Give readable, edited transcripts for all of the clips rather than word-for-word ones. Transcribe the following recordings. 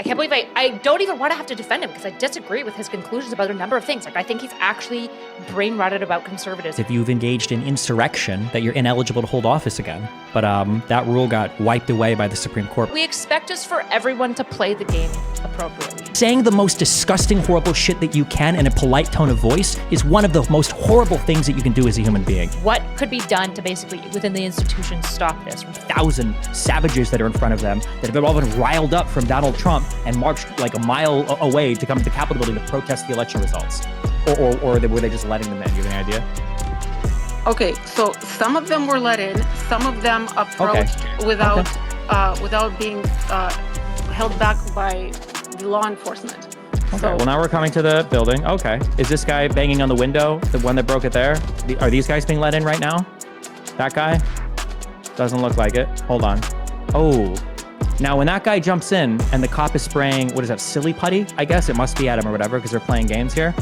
can't believe I don't even want to have to defend him because I disagree with his conclusions about a number of things. Like, I think he's actually brain rotted about conservatism. If you've engaged in insurrection, that you're ineligible to hold office again. But that rule got wiped away by the Supreme Court. We expect us for everyone to play the game appropriately. Saying the most disgusting, horrible shit that you can in a polite tone of voice is one of the most horrible things that you can do as a human being. What could be done to basically, within the institutions, stop this? 1,000 savages that are in front of them that have all been riled up from Donald Trump and marched like a mile away to come to the Capitol building to protest the election results. Or were they just letting them in? Do you have any idea? Okay, so some of them were let in, some of them approached without being held back by the law enforcement. Okay, So, well now we're coming to the building. Okay, is this guy banging on the window, the one that broke it there? Are these guys being let in right now? That guy? Doesn't look like it. Hold on. Oh, now when that guy jumps in and the cop is spraying, what is that, silly putty? I guess it must be at him or whatever because they're playing games here.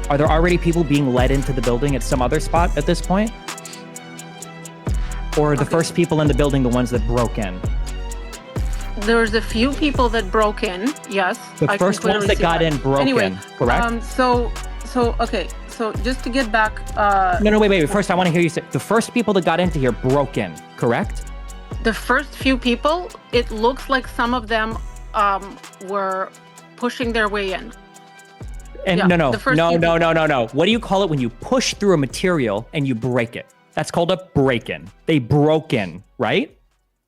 Are there already people being led into the building at some other spot at this point? Or are the first people in the building the ones that broke in? there's a few people that broke in, yes. The I can first ones clearly that see got in broke in, correct? So just to get back... No, wait. First, I want to hear you say, the first people that got into here broke in, correct? The first few people, it looks like some of them were pushing their way in. And Yeah, no. the first few people. What do you call it when you push through a material and you break it? That's called a break-in. They broke in, right?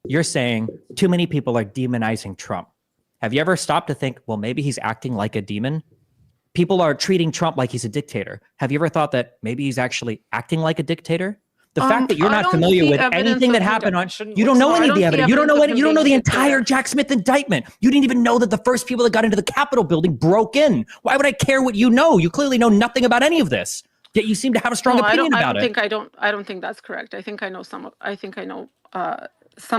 You're saying too many people are demonizing Trump. Have you ever stopped to think, well, maybe he's acting like a demon? People are treating Trump like he's a dictator. Have you ever thought that maybe he's actually acting like a dictator? The fact that you're I not don't familiar see with evidence anything that of happened on, shouldn't you don't know look- any I of the don't see evidence. You don't know evidence of you don't know him the being a entire dictator. Jack Smith indictment. You didn't even know that the first people that got into the Capitol building broke in. Why would I care what you know? You clearly know nothing about any of this. Yet you seem to have a strong opinion about it. I don't think that's correct. I think I know some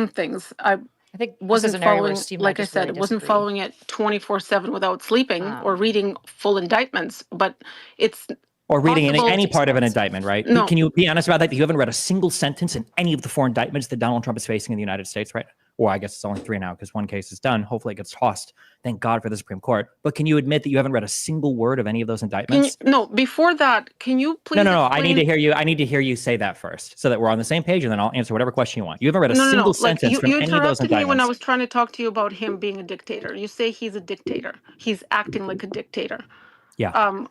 things. I I think this wasn't is an area where following, Steve like I just said, really wasn't disagree. following it 24/7 without sleeping or reading full indictments. But it's Or reading possible- any part of an indictment, right? No. Can you be honest about that? You haven't read a single sentence in any of the four indictments that Donald Trump is facing in the United States, right? Well, I guess it's only 3 now because one case is done. Hopefully it gets tossed. Thank God for the Supreme Court. But can you admit that you haven't read a single word of any of those indictments? before that, can you please? No. I need explain- to hear you. I need to hear you say that first, so that we're on the same page, and then I'll answer whatever question you want. You haven't read a single sentence you from any of those interrupted me when I indictments. was trying to talk to you about him being a dictator. You say he's a dictator. He's acting like a dictator. Yeah.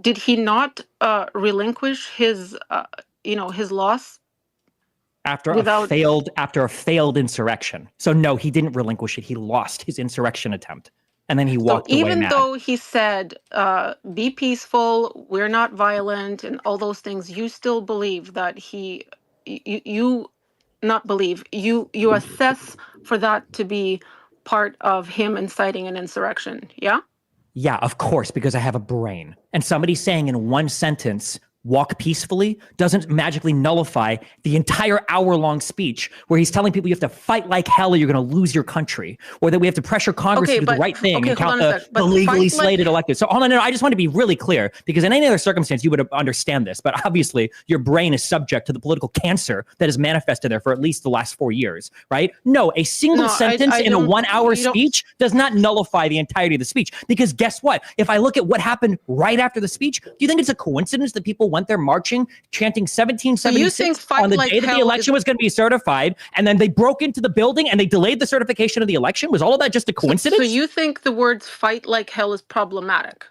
Did he not relinquish his loss? After without- a failed insurrection. So no, he didn't relinquish it. He lost his insurrection attempt, and then he walked away Even mad. though he said, be peaceful, we're not violent, and all those things, you still believe that you assess for that to be part of him inciting an insurrection, yeah? Yeah, of course, because I have a brain. And somebody saying in one sentence, walk peacefully, doesn't magically nullify the entire hour-long speech where he's telling people you have to fight like hell or you're going to lose your country, or that we have to pressure Congress to do the right thing and hold count on a sec, the but legally fight like- slated elected. So hold on, no, I just want to be really clear, because in any other circumstance, you would understand this, but obviously your brain is subject to the political cancer that has manifested there for at least the last 4 years, right? No, a single No, sentence I in a don't- 1-hour you don't- speech does not nullify the entirety of the speech, because guess what? If I look at what happened right after the speech, do you think it's a coincidence that people went there marching, chanting 1776 fight on the like day that the hell election was going to be certified, and then they broke into the building and they delayed the certification of the election? Was all of that just a coincidence? So you think the words fight like hell is problematic,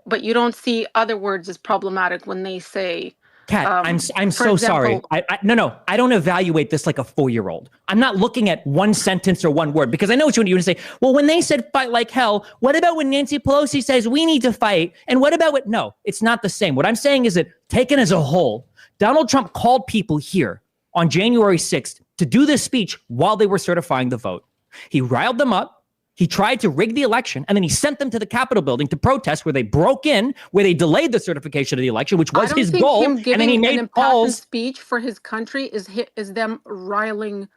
but you don't see other words as problematic when they say... Kat, I'm for so sorry. example- I don't evaluate this like a 4-year-old. I'm not looking at one sentence or one word, because I know what you want to say. Well, when they said fight like hell, what about when Nancy Pelosi says we need to fight? And what about what? No, it's not the same. What I'm saying is that taken as a whole, Donald Trump called people here on January 6th to do this speech while they were certifying the vote. He riled them up. He tried to rig the election, and then he sent them to the Capitol building to protest, where they broke in, where they delayed the certification of the election, which was his goal. Him And then he giving an made impassioned calls. speech for his country is them riling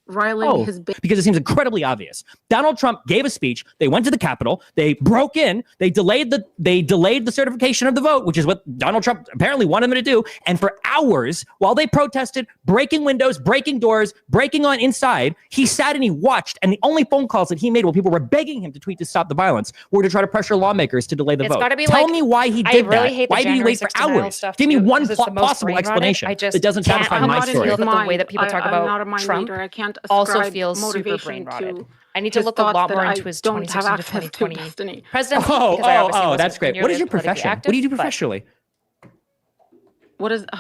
riling his base. Because it seems incredibly obvious. Donald Trump gave a speech. They went to the Capitol. They broke in. They delayed the certification of the vote, which is what Donald Trump apparently wanted them to do. And for hours, while they protested, breaking windows, breaking doors, breaking on inside, he sat and he watched. And the only phone calls that he made while people were begging him to tweet to stop the violence were to try to pressure lawmakers to delay the vote. Tell me why he did that. Why did he wait for hours? Give me one possible explanation that doesn't satisfy my story. Feel that the way that people talk about Trump I can't also feels super brain rotted. I need to look a lot more into his 2016 to 2020 presidency. That's great. What is your profession? What do you do professionally?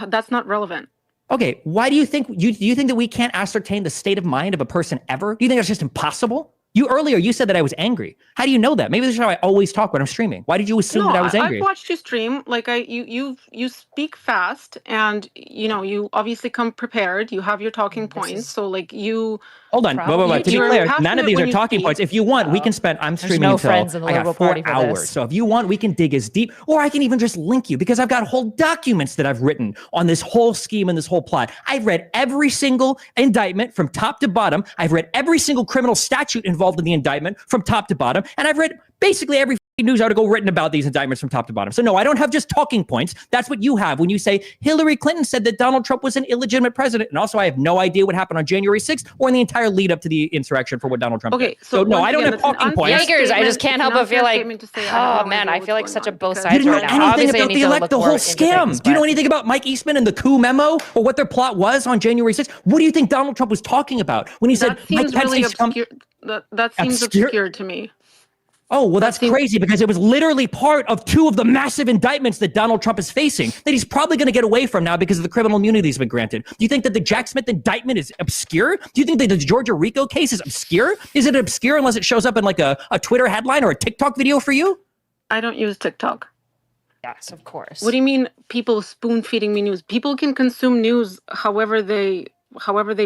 That's not relevant. Okay, why do you think do you think that we can't ascertain the state of mind of a person ever? Do you think that's just impossible? Earlier you said that I was angry. How do you know that? Maybe this is how I always talk when I'm streaming. Why did you assume that I was angry? I've watched you stream. Like you speak fast, and you obviously come prepared. You have your talking points. So like you. Hold on, wait. To be clear, none of these are talking points. If you want, we can spend. I'm streaming until I got 4 hours. So if you want, we can dig as deep, or I can even just link you because I've got whole documents that I've written on this whole scheme and this whole plot. I've read every single indictment from top to bottom. I've read every single criminal statute involved in the indictment from top to bottom, and I've read basically every news article written about these indictments from top to bottom. So no, I don't have just talking points. That's what you have when you say Hillary Clinton said that Donald Trump was an illegitimate president. And also I have no idea what happened on January 6th or in the entire lead up to the insurrection for what Donald Trump did. So no, I don't have talking points. Yagers, I just can't help but feel like, oh man, I feel like such a both sides right now. You don't know anything about the whole scam. Do you know anything about Mike Eastman and the coup memo or what their plot was on January 6th? What do you think Donald Trump was talking about when he said Mike Pence really obscure? That seems obscure to me. Oh, well, that's crazy because it was literally part of 2 of the massive indictments that Donald Trump is facing that he's probably going to get away from now because of the criminal immunity that's been granted. Do you think that the Jack Smith indictment is obscure? Do you think that the Georgia RICO case is obscure? Is it obscure unless it shows up in like a Twitter headline or a TikTok video for you? I don't use TikTok. Yes, of course. What do you mean people spoon feeding me news? People can consume news however they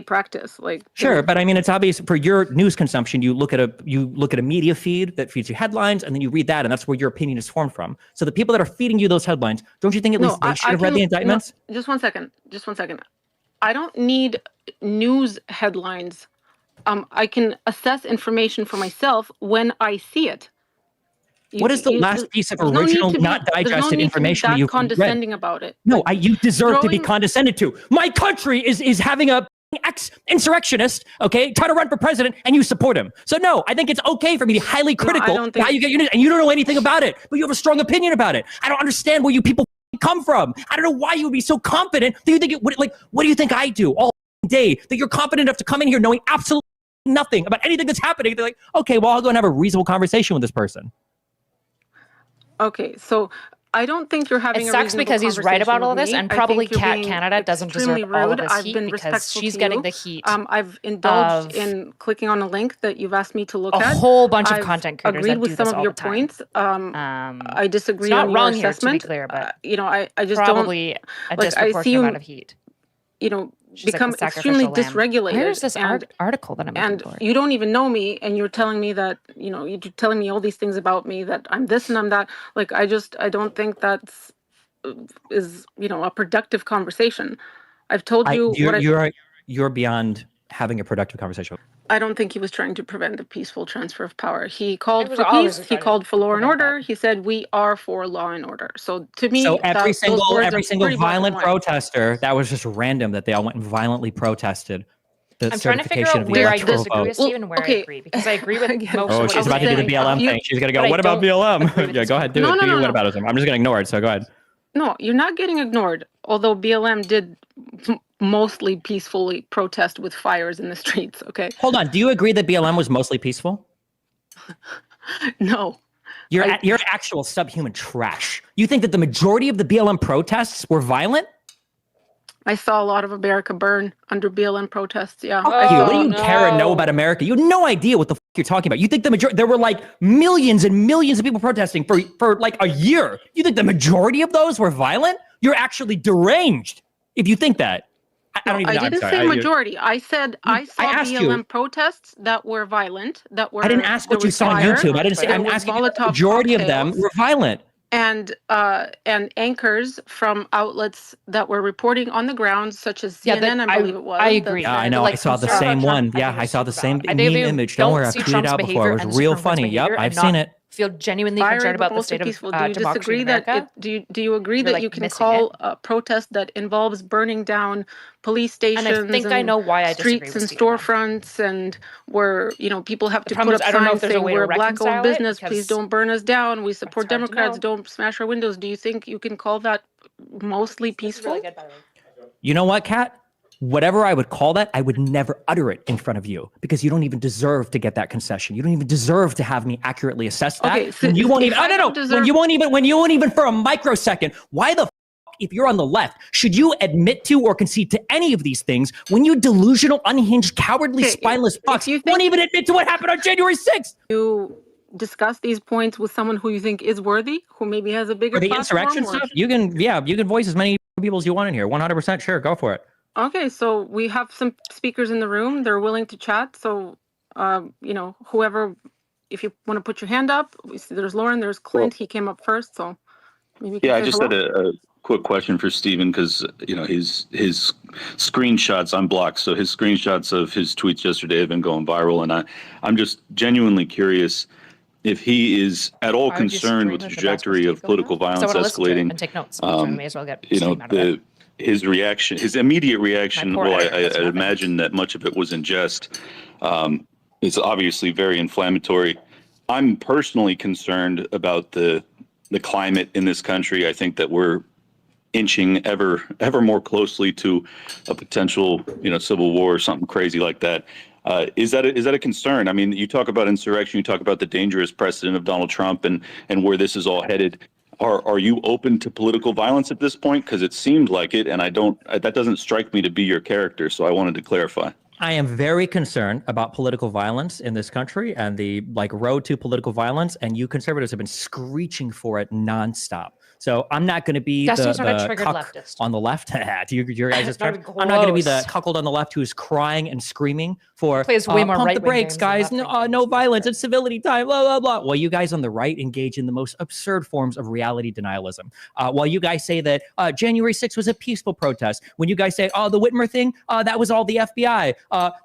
practice. Like sure, but I mean it's obvious for your news consumption. You look at a media feed that feeds you headlines, and then you read that, and that's where your opinion is formed from. So the people that are feeding you those headlines, don't you think at least they should have read the indictments? No, just one second. I don't need news headlines. I can assess information for myself when I see it. What is the last piece of original, not digested information you've condescending read? About it? No, you deserve to be condescended to. My country is having a ex-insurrectionist, okay, try to run for president, and you support him. So no, I think it's okay for me to be highly critical of how you get your news, and you don't know anything about it, but you have a strong opinion about it. I don't understand where you people come from. I don't know why you would be so confident that you think what do you think I do all day that you're confident enough to come in here knowing absolutely nothing about anything that's happening? They're like, okay, well, I'll go and have a reasonable conversation with this person. Okay, so I don't think you're having. It sucks because he's right about all of this, and probably Kat Kanada doesn't deserve all of this heat because she's getting the heat. I've indulged in clicking on a link that you've asked me to look at. A whole bunch of content creators agreed that with do some this of all your the time. points. I disagree on your here, assessment. To be clear, but I just probably don't. A disproportionate amount of heat. She's become like extremely dysregulated. Where's this article that I'm looking for? You don't even know me, and you're telling me that you're telling me all these things about me, that I'm this and I'm that. Like I don't think that's is a productive conversation. I've told you you're beyond having a productive conversation. I don't think he was trying to prevent a peaceful transfer of power. He called for peace. He called for law and order. He said we are for law and order. So to me, every single violent protester, that was just random that they all went and violently protested. I'm trying to figure out where I disagree with Steve and where I agree, because I agree with most of what she's about to do the BLM thing. She's going to go, what about BLM? Yeah, go ahead, do it. Do your whataboutism. I'm just going to ignore it, so go ahead. No, you're not getting ignored, although BLM did mostly peacefully protest with fires in the streets, okay? Hold on, do you agree that BLM was mostly peaceful? No. You're actual subhuman trash. You think that the majority of the BLM protests were violent? I saw a lot of America burn under BLM protests, yeah. What do you care and know about America? You have no idea what the you're talking about. You think the majority, there were like millions and millions of people protesting for like a year. You think the majority of those were violent? You're actually deranged if you think that. I don't even know. I didn't say majority. I said I saw BLM protests that were violent, that were. I didn't ask what you saw on YouTube. I didn't say. I'm asking you the majority of them were violent. and anchors from outlets that were reporting on the ground, such as Yeah, CNN, I believe it was. I agree. Yeah, I know. Like, I saw the concern same about Trump, one. I Yeah, think I is saw the super same valid. I think meme if you image. Don't worry, I've see tweeted Trump's out before. It behavior was and real Supreme Court's funny. Yep, behavior I've and seen not it. feel genuinely Fiery, concerned but about the mostly state of peaceful. Do you democracy disagree in that America, do you agree you're that like you can missing call it. a protest that involves burning down police And I stations think I know why I disagree streets with and Stephen, though. storefronts, and where people have The to problem put is up I don't know if signs there's a saying way to we're a black-owned reconcile it business, please because don't burn us down, we support it's hard to Democrats, know. don't smash our windows. Do you think you can call that mostly This is really peaceful? good, by the way. You know what, Kat? Whatever I would call that, I would never utter it in front of you because you don't even deserve to get that concession. You don't even deserve to have me accurately assess that. Okay, so When you won't if even. I No, don't When deserve, you won't even for a microsecond. Why the? If you're on the left, should you admit to or concede to any of these things when you delusional, unhinged, cowardly, okay, spineless fucks if you won't think even admit to what happened on January 6th? you discuss these points with someone who you think is worthy, who maybe has a For bigger the platform, insurrection or stuff, you can voice as many people as you want in here. 100% sure, go for it. okay, so we have some speakers in the room. They're willing to chat. So, whoever, if you want to put your hand up, we see there's Lauren, there's Clint. He came up first, so maybe you can Yeah, I say just hello. had a quick question for Stephen because his screenshots I'm blocked, so his screenshots of his tweets yesterday have been going viral, and I'm just genuinely curious if he is at all Why would you concerned scream with the if the gospel trajectory Steve of going political on? Because I violence want to listen to it escalating. and take notes, so I may as well get steam out of it. His reaction, his immediate reaction. poor Well, editor I does nothing. imagine that much of it was in jest. It's obviously very inflammatory. I'm personally concerned about the climate in this country. I think that we're inching ever more closely to a potential civil war or something crazy like that. Is that a concern? I mean, you talk about insurrection, you talk about the dangerous precedent of Donald Trump and where this is all headed. Are you open to political violence at this point? Because it seemed like it, and that doesn't strike me to be your character. So I wanted to clarify. I am very concerned about political violence in this country and the road to political violence. And you conservatives have been screeching for it nonstop. So I'm not going to be Destiny's the not a triggered cuck leftist. on the left. Your guys' Not term. even I'm not going to be the close. cuckold on the left who is crying and screaming for Plays way more pump the right-wing brakes, games than guys. left-wing No games. violence and civility time. Blah blah blah. While you guys on the right engage in the most absurd forms of reality denialism. While you guys say that January 6th was a peaceful protest. When you guys say, oh, the Whitmer thing, that was all the FBI.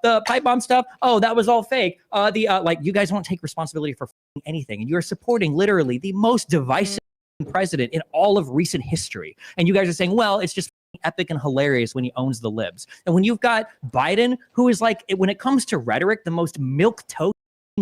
The pipe bomb stuff, oh, that was all fake. You guys won't take responsibility for anything, and you're supporting literally the most divisive president in all of recent history. And you guys are saying, well, it's just epic and hilarious when he owns the libs. And when you've got Biden, who is when it comes to rhetoric, the most milquetoast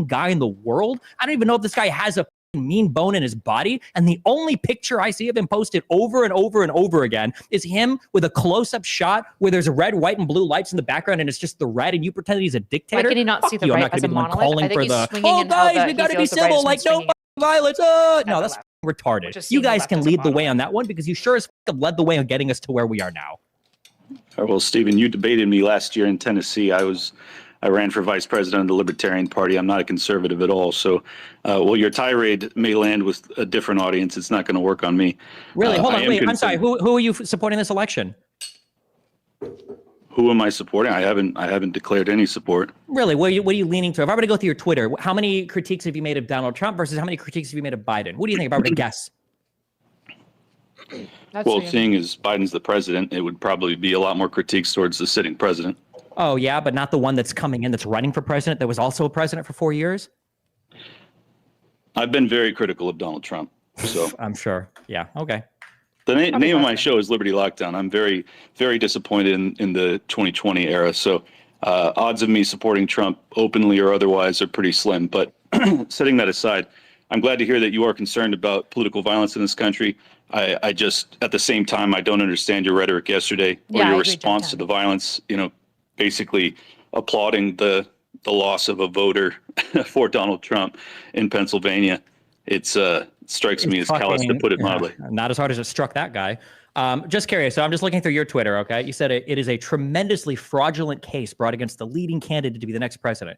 guy in the world. I don't even know if this guy has a mean bone in his body. And the only picture I see of him posted over and over and over again is him with a close-up shot where there's red, white, and blue lights in the background, and it's just the red, and you pretend that he's a dictator. Why can he not see the you. I'm right not as gonna a be the one monolith? calling I think for he's the, swinging oh in how guys, we he gotta be feels the right civil, has been no swinging violence. No, that's retarded. Which is You seeing the guys left can as a lead the way monolith. on that one because you sure as f- have led the way on getting us to where we are now. All right, well, Stephen, you debated me last year in Tennessee. I ran for vice president of the Libertarian Party. I'm not a conservative at all. So, your tirade may land with a different audience. It's not going to work on me. Really? Hold on, wait. I'm sorry. concerned. Who are you supporting this election? Who am I supporting? I haven't declared any support. Really? What are you leaning to? If I were to go through your Twitter, how many critiques have you made of Donald Trump versus how many critiques have you made of Biden? What do you think if I were to guess? Seeing as Biden's the president, it would probably be a lot more critiques towards the sitting president. Oh, yeah, but not the one that's coming in that's running for president that was also a president for 4 years? I've been very critical of Donald Trump. So I'm sure. Yeah. Okay. the name of my show is Liberty Lockdown. I'm very, very disappointed in the 2020 era. So odds of me supporting Trump openly or otherwise are pretty slim. But setting that aside, I'm glad to hear that you are concerned about political violence in this country. I just, at the same time, I don't understand your rhetoric yesterday or your response to the violence, basically applauding the loss of a voter for Donald Trump in Pennsylvania. It strikes me as callous, to put it mildly. Not as hard as it struck that guy. Just curious. So I'm just looking through your Twitter. Okay. You said it is a tremendously fraudulent case brought against the leading candidate to be the next president.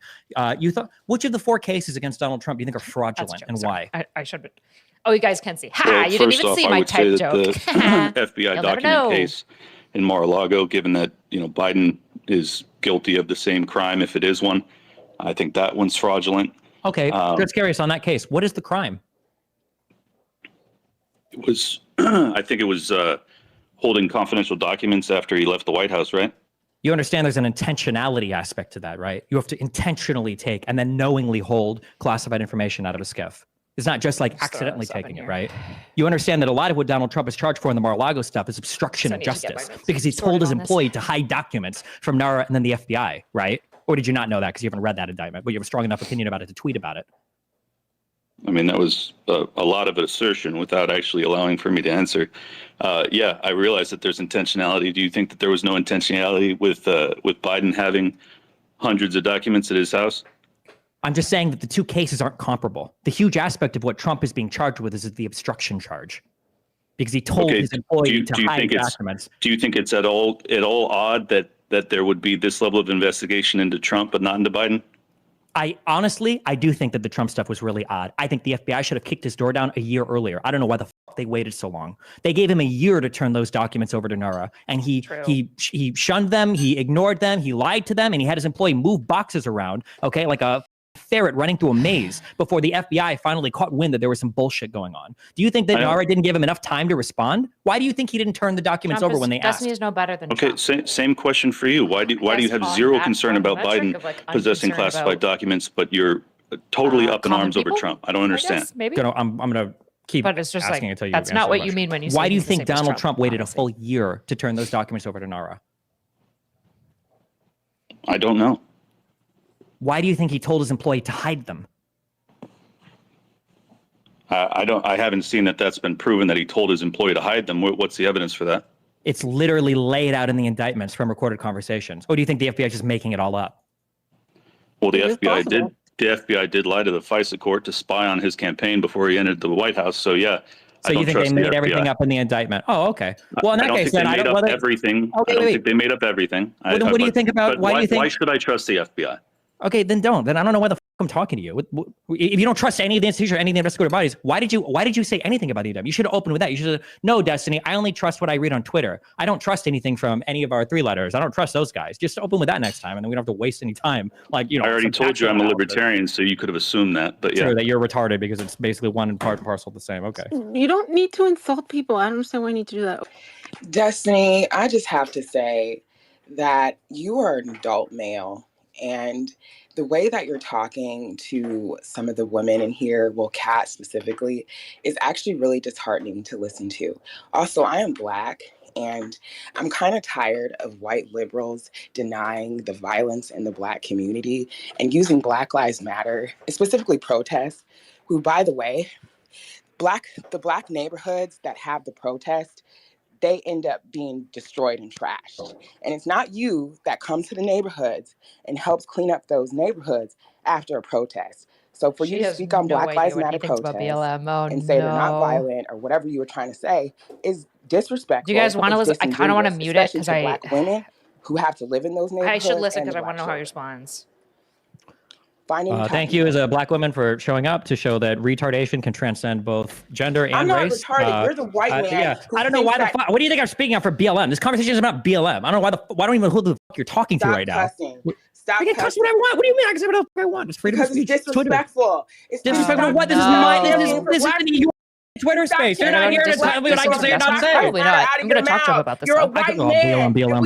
You thought, which of the 4 cases against Donald Trump do you think are fraudulent and why? I should. Oh, you guys can see. Ha! Well, You didn't first even off, see I my would say type that joke. the FBI You'll never know. document case in Mar-a-Lago, given that Biden is guilty of the same crime, if it is one, I think that one's fraudulent. Okay. Just curious on that case. What is the crime? It was, I think it was holding confidential documents after he left the White House, right? You understand there's an intentionality aspect to that, right? You have to intentionally take and then knowingly hold classified information out of a SCIF. It's not just like accidentally taking it, right? You understand that a lot of what Donald Trump is charged for in the Mar-a-Lago stuff is obstruction of justice because he told his employee to hide documents from NARA and then the FBI, right? Or did you not know that because you haven't read that indictment, but you have a strong enough opinion about it to tweet about it? I mean, that was a lot of assertion without actually allowing for me to answer. Yeah, I realize that there's intentionality. Do you think that there was no intentionality with Biden having hundreds of documents at his house? I'm just saying that the two cases aren't comparable. The huge aspect of what Trump is being charged with is the obstruction charge, because he told his employee to hide documents. Do you think it's at all odd that there would be this level of investigation into Trump but not into Biden? I do think that the Trump stuff was really odd. I think the FBI should have kicked his door down a year earlier. I don't know why the fuck they waited so long. They gave him a year to turn those documents over to NARA, and he shunned them, he ignored them, he lied to them, and he had his employee move boxes around, okay, like a ferret running through a maze before the FBI finally caught wind that there was some bullshit going on. Do you think that NARA didn't give him enough time to respond? Why do you think he didn't turn the documents over when they asked? Destiny is no better than Trump. Same question for you. Why do you have zero concern about Biden possessing classified documents, but you're totally up in arms over Trump? I don't understand. Maybe I'm gonna keep but it's just asking like, until you that's not what you mean when you say why do you think Donald Trump waited a full year to turn those documents over to NARA? I don't know. Why do you think he told his employee to hide them? I haven't seen that's been proven that he told his employee to hide them. What's the evidence for that? It's literally laid out in the indictments from recorded conversations. Or do you think the FBI is just making it all up? Well, the FBI did lie to the FISA court to spy on his campaign before he entered the White House. So yeah. So you think they made everything up in the indictment? Oh, okay. Well, in that case, then I don't think they made up everything. I don't think they made up everything. What do you think about why should I trust the FBI? Okay, then don't. Then I don't know why the fuck I'm talking to you. If you don't trust any of the institutions or any of the investigative bodies, why did you say anything about the indictment? You should have opened with that. You should have, no, Destiny, I only trust what I read on Twitter. I don't trust anything from any of our three letters. I don't trust those guys. Just open with that next time, and then we don't have to waste any time. Like, you know, I already told you I'm a libertarian, so you could have assumed that. But yeah, true, that you're retarded because it's basically one part and parcel the same. Okay. You don't need to insult people. I don't understand why you need to do that. Destiny, I just have to say that you are an adult male, and the way that you're talking to some of the women in here, well, Kat specifically, is actually really disheartening to listen to. Also, I am Black, and I'm kind of tired of white liberals denying the violence in the Black community and using Black Lives Matter, specifically protests, who, by the way, the Black neighborhoods that have the protest, they end up being destroyed and trashed. And it's not you that comes to the neighborhoods and helps clean up those neighborhoods after a protest. So for you to speak on Black Lives Matter protests and say they're not violent or whatever you were trying to say is disrespectful. Do you guys want to listen? I kind of want to mute it because Black women who have to live in those neighborhoods. I should listen because I want to know how he responds. Thank you as a Black woman for showing up to show that retardation can transcend both gender and race. I'm not retarded. You're the white man. Yeah. I don't know why what do you think I'm speaking on for BLM? This conversation is about BLM. I don't know why don't even know who the fuck you're talking to right now. Stop I can cuss what I want. What do you mean I can say whatever I want? It's freedom of speech. It's disrespectful. It's disrespectful. What? This is mine. This is your Twitter space. You're not here to tell me what I can say or not say. Probably not. I'm going to talk to him about this. You're a white man. BLM,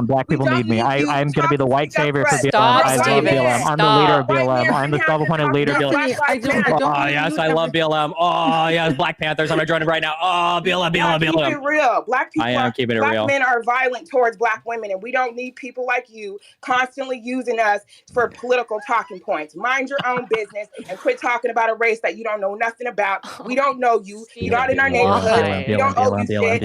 Black people need me. I'm going to be the white savior for BLM. I love BLM. I'm the leader of BLM. I'm the self-appointed leader of BLM. Oh, yes, I love BLM. Oh, yes, Black Panthers. I'm going to join it right now. Oh, BLM. Keep it real. Black people. I am keeping it real. Black men are violent towards Black women, and we don't need people like you constantly using us for political talking points. Mind your own business and quit talking about a race that you don't know nothing about. We don't know you. You're not in our neighborhood. We don't owe you shit.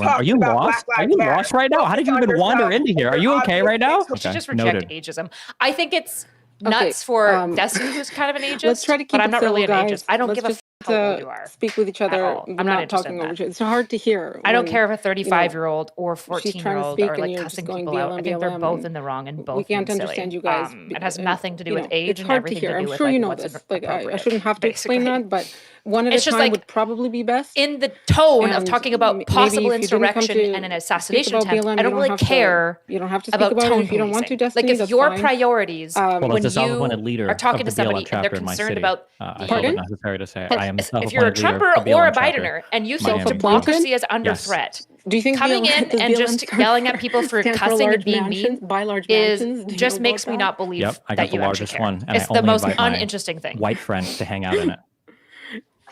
Are you lost? Are you lost right now? How did you even wander into here? Are you okay right now? We should just reject ageism. I think it's nuts for Destiny, who's kind of an ageist. Let's try to keep but I'm not really an ageist. I don't give a how old you are. speak with each other, all. but I'm not not interested talking in over that. each other. It's hard to hear. I don't when, care if a 35-year-old or she's trying to 14-year-old speak are and like you're just cussing going people out. I think they're BLM, both in the wrong and both we can't being understand silly. you guys. It has nothing to do with age it's and hard everything to hear. to do I'm with sure like you know what's this. Like I appropriate, shouldn't have to explain basically. that, but one at It's a just time like- would probably be best. In the tone of And talking about maybe possible if you didn't come insurrection to and an speak assassination about attempt, BLM, I you don't don't really have to- care You don't have to speak about about tone it if you don't want to, policing. Destiny. Like if that's your fine. priorities Well, when as a you self-appointed leader are talking of to the BLM somebody and they're chapter in my concerned city, about I the felt it necessary to say it. But I am a if you're a self-appointed leader Trumper of the or a BLM chapter. Bidener and you My think name is- democracy is under Yes. threat, Do you think coming BLM in does and BLM just stand- yelling at people for stand cussing and large being mansions, mean buy large is mansions? Do you just know makes about me that? not believe Yep, I that got the you actually largest care. one, and It's I the only most invite my uninteresting thing. white friends to hang out in it.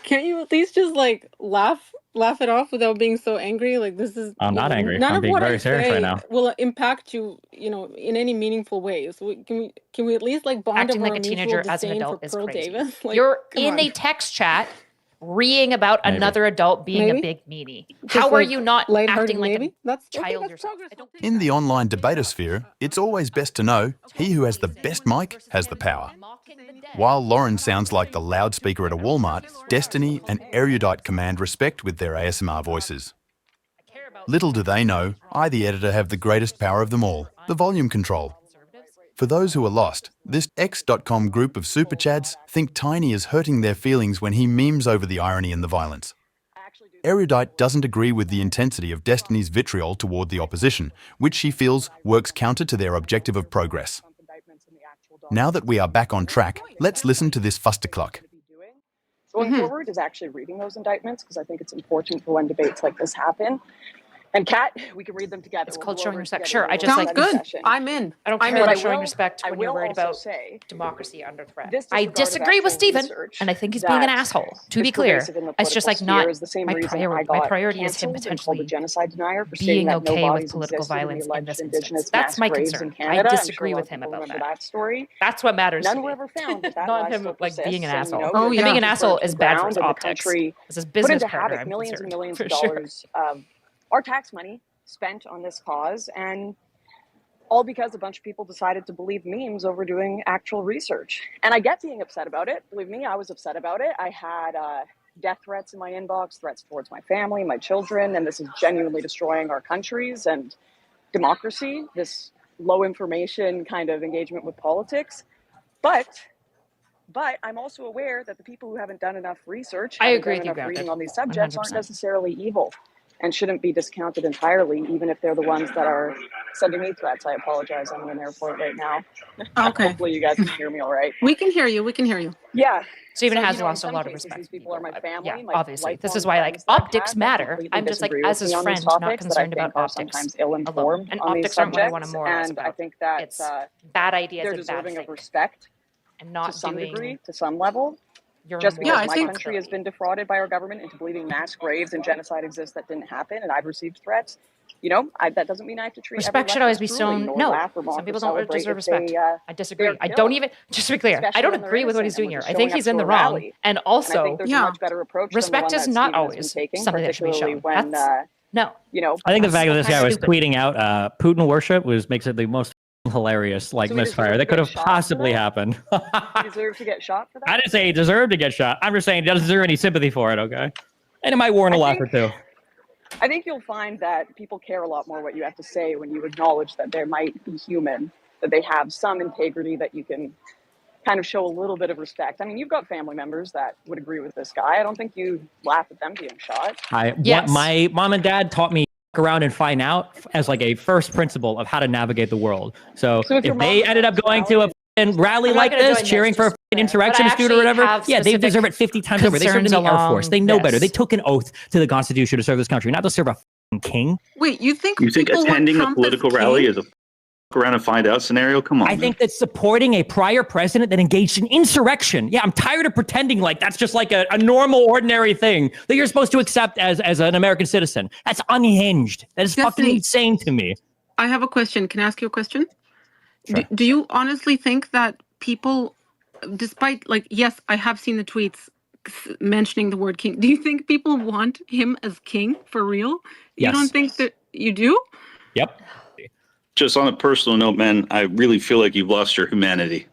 Can't you at least just like laugh it off without being so angry? Like this is I'm not angry. None I'm of being what very I serious say right now. will impact you, in any meaningful way. So can we at least like bond Acting over like our a mutual teenager as an disdain adult for is Pearl crazy. Davis? Like, You're come in on. a text chat reeing about Maybe. another adult being Maybe. a big meanie. Just, How are like, you not lighthearted acting like maybe? a That's child that's yourself? progress. I don't In the online debatosphere, it's always best to know he who has the best mic has the power. While Lauren sounds like the loudspeaker at a Walmart, Destiny and Erudite command respect with their ASMR voices. Little do they know, I, the editor, have the greatest power of them all, the volume control. For those who are lost, this X.com group of super chads think Tiny is hurting their feelings when he memes over the irony and the violence. Erudite doesn't agree with the intensity of Destiny's vitriol toward the opposition, which she feels works counter to their objective of progress. Now that we are back on track, let's listen to this fustercluck. Going forward is actually reading those indictments, because I think it's important for when debates like this happen. And Kat, we can read them together. It's We'll called go showing over respect. together Sure, in I a just little Sounds like good. session. I'm in. I don't I'm care in. about But I showing will- respect I when you're will worried also about say democracy under threat. this I disregard of disagree with actual Stephen, research and I think he's being an that asshole. To is be clear, pervasive in the it's just like political sphere not is the same my reason priority. I My got priority is him cancelled and called a potentially genocide denier for being saying that okay no with bodies political existed in the violence in alleged this indigenous instance. That's mass my graves concern. in Canada. I I'm sure disagree a lot with of him people about remember that. that story. That's what matters None to were me. ever found, but that Not lie him still like being an persists, and, asshole. Oh, Him yeah. being an burned asshole to is the bad for ground his and the optics. country It's his put business into partner. havoc I'm millions and concerned, millions for of sure. dollars of our tax money spent on this cause, and all because a bunch of people decided to believe memes over doing actual research. And I get being upset about it. Believe me, I was upset about it. I had death threats in my inbox, threats towards my family, my children, and this is genuinely destroying our countries and democracy, this low information kind of engagement with politics. But I'm also aware that the people who haven't done enough research, I haven't agree done with you, enough Grounded. reading on these subjects, 100%. aren't necessarily evil and shouldn't be discounted entirely, even if they're the ones that are sending me threats. I apologize. I'm in an airport right now. Okay. Hopefully you guys can hear me all right. We can hear you. Yeah. Stephen So, has in lost a some lot of cases, respect. These for people are my family, Yeah, my obviously. This is lifelong why like friends that I've optics had that matter. completely I'm just like disagree as with his me on friend, these not topics, that concerned I think about are optics sometimes alone. ill-informed And on these optics aren't what I want to subjects, moralize and I about. think that It's bad ideas they're and bad deserving of thinking, respect and to not some doing degree, to some level. your Just moral because I my think- country has been defrauded by our government into believing mass graves and genocide exist that didn't happen, and I've received threats, that doesn't mean I have to treat Respect every should always leftist be cruelly, shown. nor No, laugh or mock some or people don't celebrate deserve if they, respect. I disagree. they're I don't killed, even, just to be clear, I especially don't when they're agree with what he's innocent doing and here. we're I think just he's showing in up the to a wrong. rally. And And I also, think there's Yeah. a much better approach respect than is the one not that always Stephen has been taking, something that should be particularly shown. when, no. I think the fact that this That's guy was stupid. tweeting out Putin worship makes it the most hilarious So he misfire deserved that to could get have shot for possibly that? happened. he deserved to get shot for that. I didn't say he deserved to get shot. I'm just saying he doesn't deserve any sympathy for it, okay? And it might warrant a laugh or two. I think you'll find that people care a lot more what you have to say when you acknowledge that they might be human, that they have some integrity, that you can kind of show a little bit of respect. I mean, you've got family members that would agree with this guy. I don't think you laugh at them being shot. Yes. My mom and dad taught me around and find out as like a first principle of how to navigate the world. So So if your if they mom ended up goes going to a rally I'm not like gonna this, join this, cheering for just an but I insurrectionist dude or actually whatever, have yeah, they specific deserve it 50 times over. They served in the concerns Air Force. They along know better. this. They took an oath to the Constitution to serve this country, not to serve a king. Wait, you think You think people want attending a Trump as political king? rally is a around and find out scenario? Come on. I think that supporting a prior president that engaged in insurrection. Yeah, I'm tired of pretending like that's just like a normal, ordinary thing that you're supposed to accept as an American citizen. That's unhinged. That is fucking Destiny. insane to me. I have a question. Can I ask you a question? Sure. Do you honestly think that people, despite yes, I have seen the tweets mentioning the word king. Do you think people want him as king for real? You Yes. don't think that you do? Yep. Just on a personal note, man, I really feel like you've lost your humanity.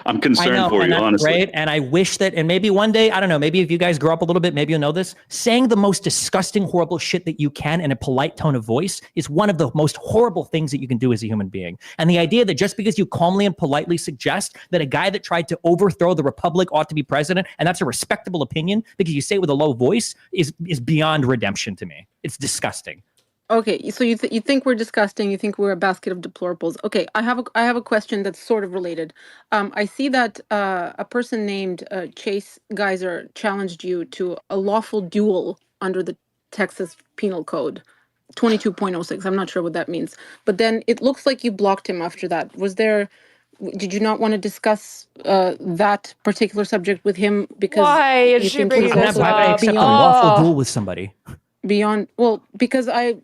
I'm I concerned know, for and you, that's honestly. great. And I wish that, and maybe one day, I don't know, maybe if you guys grow up a little bit, maybe you'll know this. Saying the most disgusting, horrible shit that you can in a polite tone of voice is one of the most horrible things that you can do as a human being. And the idea that just because you calmly and politely suggest that a guy that tried to overthrow the republic ought to be president, and that's a respectable opinion because you say it with a low voice, is beyond redemption to me. It's disgusting. Okay, so you think we're disgusting? You think we're a basket of deplorables? Okay, I have a question that's sort of related. I see that a person named Chase Geyser challenged you to a lawful duel under the Texas Penal Code, 22.06. I'm not sure what that means, but then it looks like you blocked him after that. Did you not want to discuss that particular subject with him because Why is you she think bringing he's Why this also would I up? accept a beyond? lawful Oh. duel with somebody? Beyond, well, because I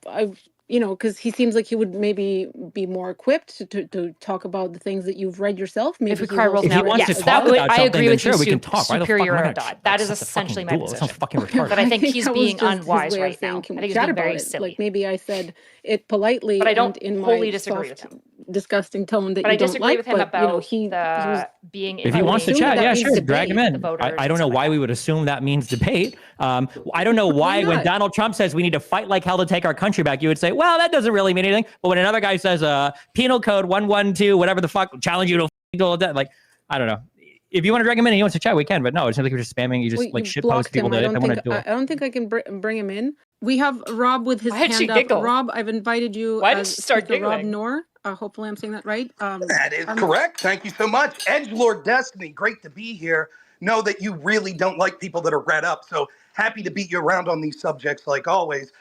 because he seems like he would maybe be more equipped to talk about the things that you've read yourself. Maybe If we he's cry wolf also If he now, read wants to yes, as talk that well. would, about I something, agree then with you, sure, we can talk. Why the fuck superior we're not? Erudites. That is That's a essentially fucking my duel. That sounds position. fucking retarded. But I think he's that was being just his unwise way right of saying, now. can I we think he's chat being about very it? silly. Like maybe I said it politely But I and don't in wholly my disagree with soft, him. disgusting tone that But I you don't disagree with like. him But about he was. being If he I would wants to assume chat, that yeah, means sure, drag him debate. in. the voters I don't and know stuff why like we that. would assume that means debate. I don't know why when not? Donald Trump says we need to fight like hell to take our country back, you would say, well, that doesn't really mean anything. But when another guy says penal code 112, whatever the fuck, challenge you to death, like, I don't know. If you want to drag him in and he wants to chat, we can. But no, it seems like you're just spamming. You just Well, like you shit post blocked people him. I that don't they want think to duel. I don't think I can bring him in. We have Rob with his Why did she hand up. giggle? Rob, I've invited you Why did as she start Speaker Rob giggling? Noerr. Hopefully, I'm saying that right. That is I'm correct. Thank you so much. Edgelord Destiny, great to be here. Know that you really don't like people that are read up, so happy to beat you around on these subjects like always.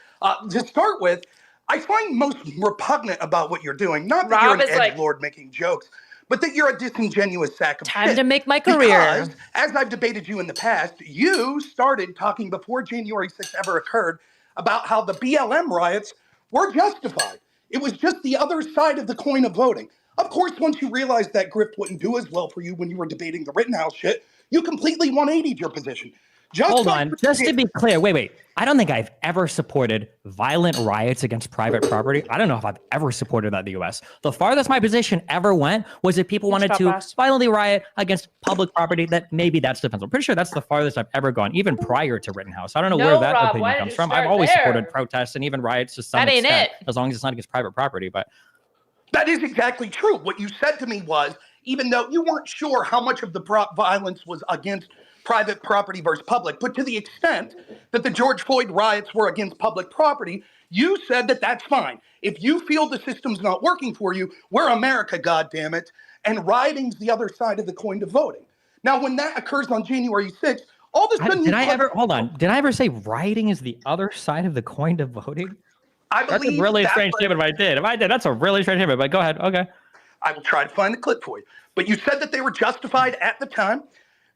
To start with, I find most repugnant about what you're doing, not that you're Rob an is like, edgelord making jokes, but that you're a disingenuous sack of time shit. to make my career. Because, as I've debated you in the past, you started talking before January 6th ever occurred about how the BLM riots were justified. It was just the other side of the coin of voting. Of course, once you realized that grift wouldn't do as well for you when you were debating the Rittenhouse shit, you completely 180'd your position. Hold on, just to be clear, wait. I don't think I've ever supported violent riots against private property. I don't know if I've ever supported that in the U.S. The farthest my position ever went was if people wanted to violently riot against public property, that maybe that's defensible. I'm pretty sure that's the farthest I've ever gone, even prior to Rittenhouse. I don't know where that Rob, opinion comes from. I've always supported protests and even riots to some extent, as long as it's not against private property. But that is exactly true. What you said to me was, even though you weren't sure how much of the violence was against private property versus public, but to the extent that the George Floyd riots were against public property, you said that that's fine. If you feel the system's not working for you, we're America, goddammit, and rioting's the other side of the coin to voting. Now, when that occurs on January 6th, all of a sudden did I ever say rioting is the other side of the coin to voting? I believe that's a really strange statement if I did. That's a really strange statement, but go ahead. Okay. I will try to find the clip for you. But you said that they were justified at the time.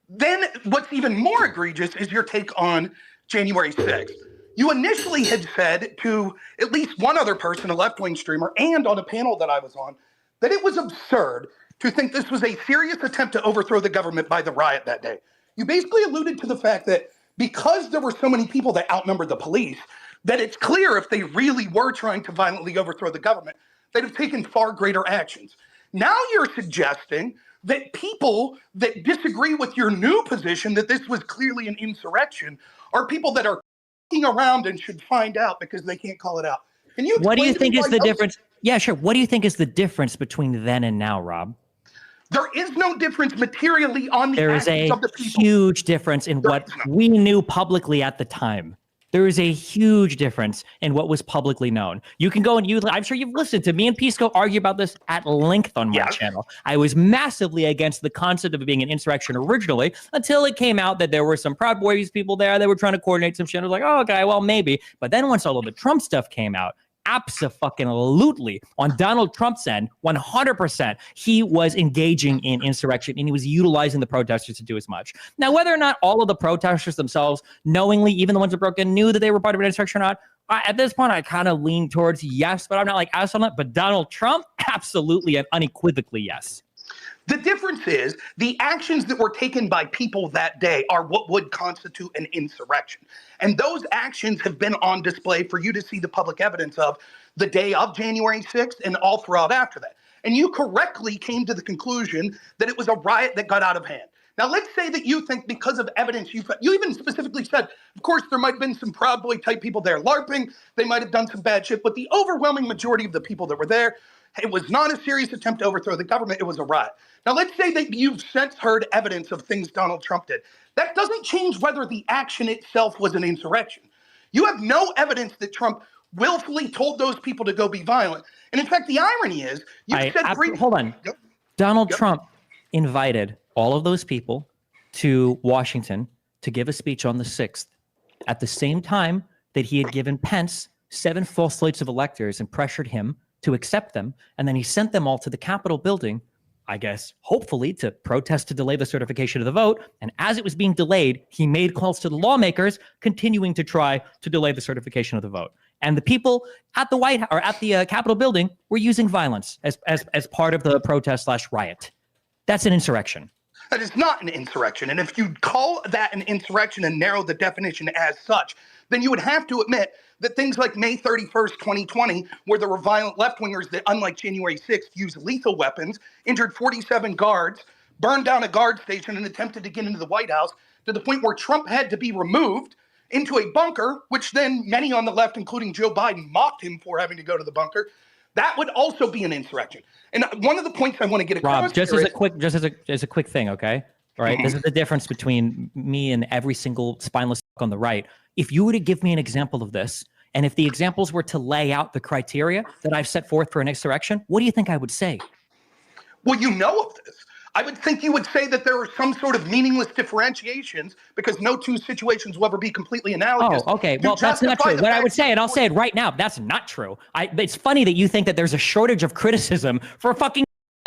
Then what's even more egregious is your take on January 6th. You initially had said to at least one other person, a left-wing streamer, and on a panel that I was on, that it was absurd to think this was a serious attempt to overthrow the government by the riot that day. You basically alluded to the fact that because there were so many people that outnumbered the police, that it's clear if they really were trying to violently overthrow the government, they'd have taken far greater actions. Now you're suggesting that people that disagree with your new position, that this was clearly an insurrection, are people that are around and should find out because they can't call it out. Can you? What do you think is the difference? Yeah, sure. What do you think is the difference between then and now, Rob? There is no difference materially on the actions of the people. There is a huge difference in what we knew publicly at the time. There is a huge difference in what was publicly known. You can go and I'm sure you've listened to me and Pisco argue about this at length on my channel. I was massively against the concept of it being an insurrection originally until it came out that there were some Proud Boys people there that were trying to coordinate some shit. I was like, oh, okay, well, maybe. But then once all of the Trump stuff came out, abso-fucking-lutely on Donald Trump's end, 100%, he was engaging in insurrection and he was utilizing the protesters to do as much. Now, whether or not all of the protesters themselves knowingly, even the ones that broke in, knew that they were part of an insurrection or not, at this point, I kind of lean towards yes, but I'm not like ass on it. But Donald Trump, absolutely and unequivocally yes. The difference is the actions that were taken by people that day are what would constitute an insurrection. And those actions have been on display for you to see the public evidence of the day of January 6th and all throughout after that. and you correctly came to the conclusion that it was a riot that got out of hand. Now, let's say that you think because of evidence, you even specifically said, of course, there might have been some Proud Boy type people there LARPing. They might have done some bad shit, but the overwhelming majority of the people that were there, it was not a serious attempt to overthrow the government. It was a riot. Now, let's say that you've since heard evidence of things Donald Trump did. That doesn't change whether the action itself was an insurrection. You have no evidence that Trump willfully told those people to go be violent. And in fact, the irony is, hold on. Yep. Donald Trump invited all of those people to Washington to give a speech on the 6th at the same time that he had given Pence 7 false slates of electors and pressured him to accept them. And then he sent them all to the Capitol building, I guess, hopefully to protest to delay the certification of the vote. And as it was being delayed, he made calls to the lawmakers continuing to try to delay the certification of the vote. And the people at the White House or at the Capitol building were using violence as part of the protest/riot. That's an insurrection. That is not an insurrection. And if you call that an insurrection and narrow the definition as such, then you would have to admit that things like May 31st, 2020, where there were violent left-wingers that, unlike January 6th, used lethal weapons, injured 47 guards, burned down a guard station, and attempted to get into the White House to the point where Trump had to be removed into a bunker, which then many on the left, including Joe Biden, mocked him for having to go to the bunker. That would also be an insurrection. And one of the points I want to get across, Rob, just as a quick thing, okay? All right, this is the difference between me and every single spineless on the right. If you were to give me an example of this, and if the examples were to lay out the criteria that I've set forth for an insurrection, what do you think I would say? Well, you know of this. I would think you would say that there are some sort of meaningless differentiations because no two situations will ever be completely analogous. Oh, okay. Well, that's not true. What I would say, and I'll say it right now, that's not true. It's funny that you think that there's a shortage of criticism for fucking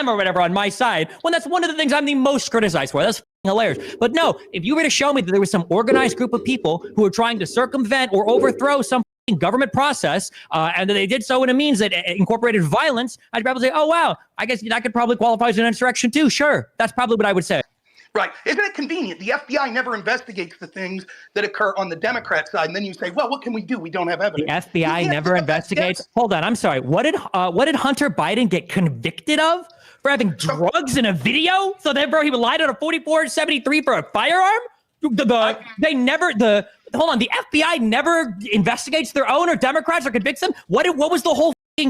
or whatever on my side, when that's one of the ththings I'm the most criticized for. That's hilarious. But no, if you were to show me that there was some organized group of people who were trying to circumvent or overthrow some government process, and that they did so in a means that incorporated violence, I'd probably say, oh, wow, I guess that could probably qualify as an insurrection too. Sure. That's probably what I would say. Right. Isn't it convenient? The FBI never investigates the things that occur on the Democrat side. And then you say, well, what can we do? We don't have evidence. The FBI never investigates. Hold on. I'm sorry. What did Hunter Biden get convicted of? For having drugs in a video? So therefore he lied on a 4473 for a firearm? Hold on, the FBI never investigates their own or Democrats or convicts them? What was the whole thing,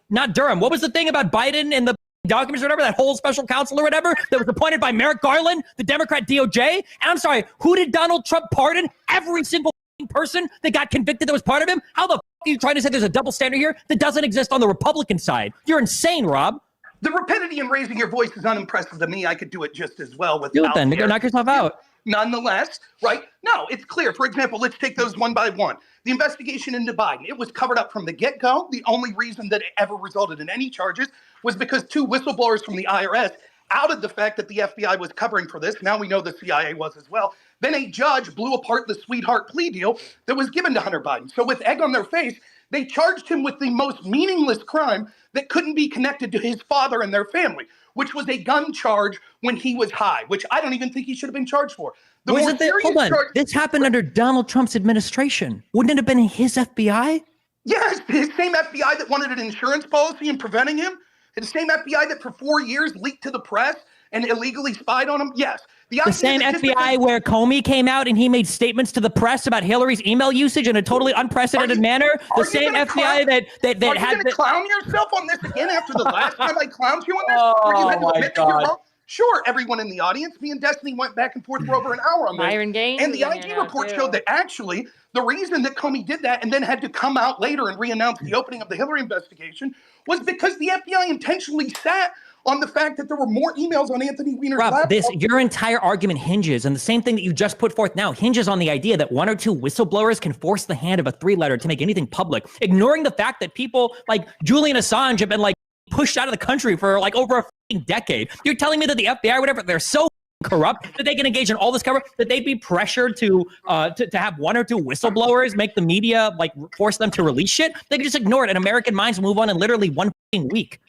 not Durham, what was the thing about Biden and the documents or whatever, that whole special counsel or whatever that was appointed by Merrick Garland, the Democrat DOJ? And I'm sorry, who did Donald Trump pardon? Every single person that got convicted that was part of him? How the are you trying to say there's a double standard here that doesn't exist on the Republican side? You're insane, Rob. The rapidity in raising your voice is unimpressive to me. I could do it just as well without. Do it then. Knock yourself out. Nonetheless, right? No, it's clear. For example, let's take those one by one. The investigation into Biden, it was covered up from the get-go. The only reason that it ever resulted in any charges was because 2 whistleblowers from the IRS outed the fact that the FBI was covering for this. Now we know the CIA was as well. Then a judge blew apart the sweetheart plea deal that was given to Hunter Biden. So with egg on their face, they charged him with the most meaningless crime that couldn't be connected to his father and their family, which was a gun charge when he was high, which I don't even think he should have been charged for. Hold on. This happened under Donald Trump's administration. Wouldn't it have been his FBI? Yes, his same FBI that wanted an insurance policy and preventing him. The same FBI that for 4 years leaked to the press and illegally spied on him. Yes. The same FBI where Comey came out and he made statements to the press about Hillary's email usage in a totally unprecedented manner. The same FBI that had. Are you going to clown yourself on this again after the last time I clowned you on this? Where you had to admit that you're wrong? Sure, everyone in the audience, me and Destiny went back and forth for over an hour on this. Myron Gaines and the IG report showed that actually the reason that Comey did that and then had to come out later and re-announce the opening of the Hillary investigation was because the FBI intentionally sat on the fact that there were more emails on Anthony Weiner's laptop. Your entire argument hinges, and the same thing that you just put forth now hinges on the idea that 1 or 2 whistleblowers can force the hand of a 3-letter to make anything public, ignoring the fact that people like Julian Assange have been like pushed out of the country for like over a decade. You're telling me that the FBI or whatever, they're so corrupt that they can engage in all this cover, that they'd be pressured to have 1 or 2 whistleblowers make the media like force them to release shit? They could just ignore it, and American minds move on in literally 1 week.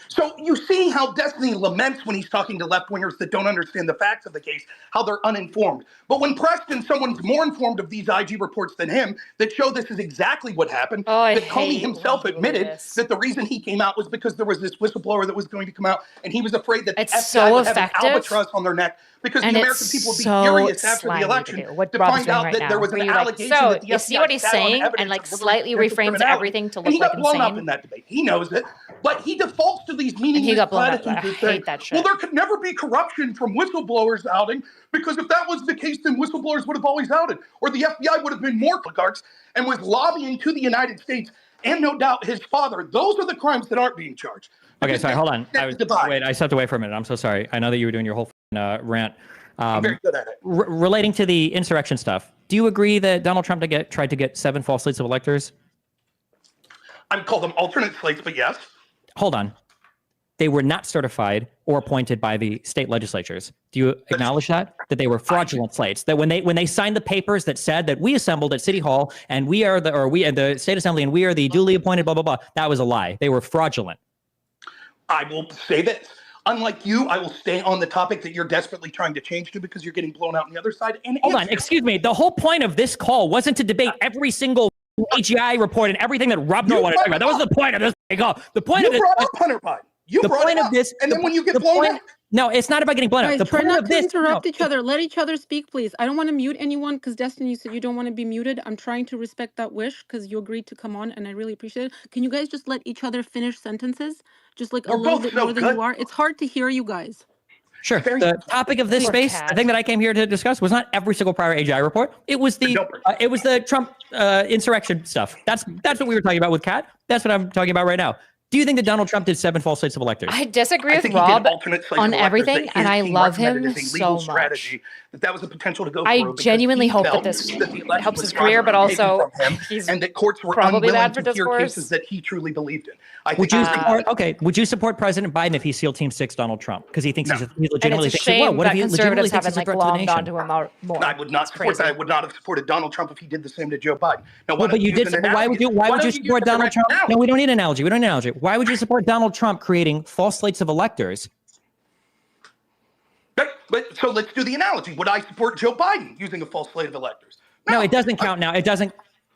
So you see how Destiny laments when he's talking to left-wingers that don't understand the facts of the case, how they're uninformed. But when Preston, someone's more informed of these IG reports than him, that show this is exactly what happened, that Comey himself admitted that the reason he came out was because there was this whistleblower that was going to come out, and he was afraid that the FBI would have an albatross on their neck because the American people would be furious after the election to find out that there was an allegation that the FBI you see what he's saying and like slightly reframes everything to look like insane. He got blown up in that debate. He knows it, but he defaults to these meaningless platitudes and saying, well, there could never be corruption from whistleblowers outing because if that was the case, then whistleblowers would have always outed, or the FBI would have been more oligarchs and was lobbying to the United States and no doubt his father. Those are the crimes that aren't being charged. Okay, sorry, hold on. I stepped away for a minute. I'm so sorry. I know that you were doing your whole rant. I'm very good at it. Relating to the insurrection stuff, do you agree that Donald Trump tried to get 7 false slates of electors? I would call them alternate slates, but yes. Hold on. They were not certified or appointed by the state legislatures. Do you acknowledge that they were fraudulent slates? That when they signed the papers that said that we assembled at City Hall and we are the state assembly and we are the duly appointed blah blah blah, that was a lie. They were fraudulent. I will say this. Unlike you, I will stay on the topic that you're desperately trying to change to because you're getting blown out on the other side. And hold on, excuse me. The whole point of this call wasn't to debate every single AGI report and everything that Rob Noerr wanted to talk about. That was the point of this call. The point of this. You brought up Hunter Biden. You brought it up. And then when you get blown up. No, it's not about getting blown up. The Try point not of to this. interrupt each other. Let each other speak, please. I don't want to mute anyone because Destiny, you said you don't want to be muted. I'm trying to respect that wish because you agreed to come on, and I really appreciate it. Can you guys just let each other finish sentences? Just like a little bit more than you are. It's hard to hear you guys. Sure. The topic of this space, the thing that I came here to discuss, was not every single prior AGI report. It was the Trump insurrection stuff. That's what we were talking about with Kat. That's what I'm talking about right now. Do you think that Donald Trump did 7 false slates of electors? I disagree with Rob on everything, and I love him so much. That was a potential to go I genuinely hope that this helps his career, but also he's and that courts were probably unwilling bad for to hear discourse. cases that he truly believed in. Would you support President Biden if he SEAL Team 6 Donald Trump? Because he thinks he's legitimately and it's a shame that conservatives haven't like glommed onto him more. I would not support that. I would not have supported Donald Trump if he did the same to Joe Biden. Now, but you did. Why would you support Donald Trump? No, we don't need an analogy. We don't need an analogy. Why would you support Donald Trump creating false slates of electors? But so let's do the analogy. Would I support Joe Biden using a false slate of electors? No, it doesn't count now. It doesn't.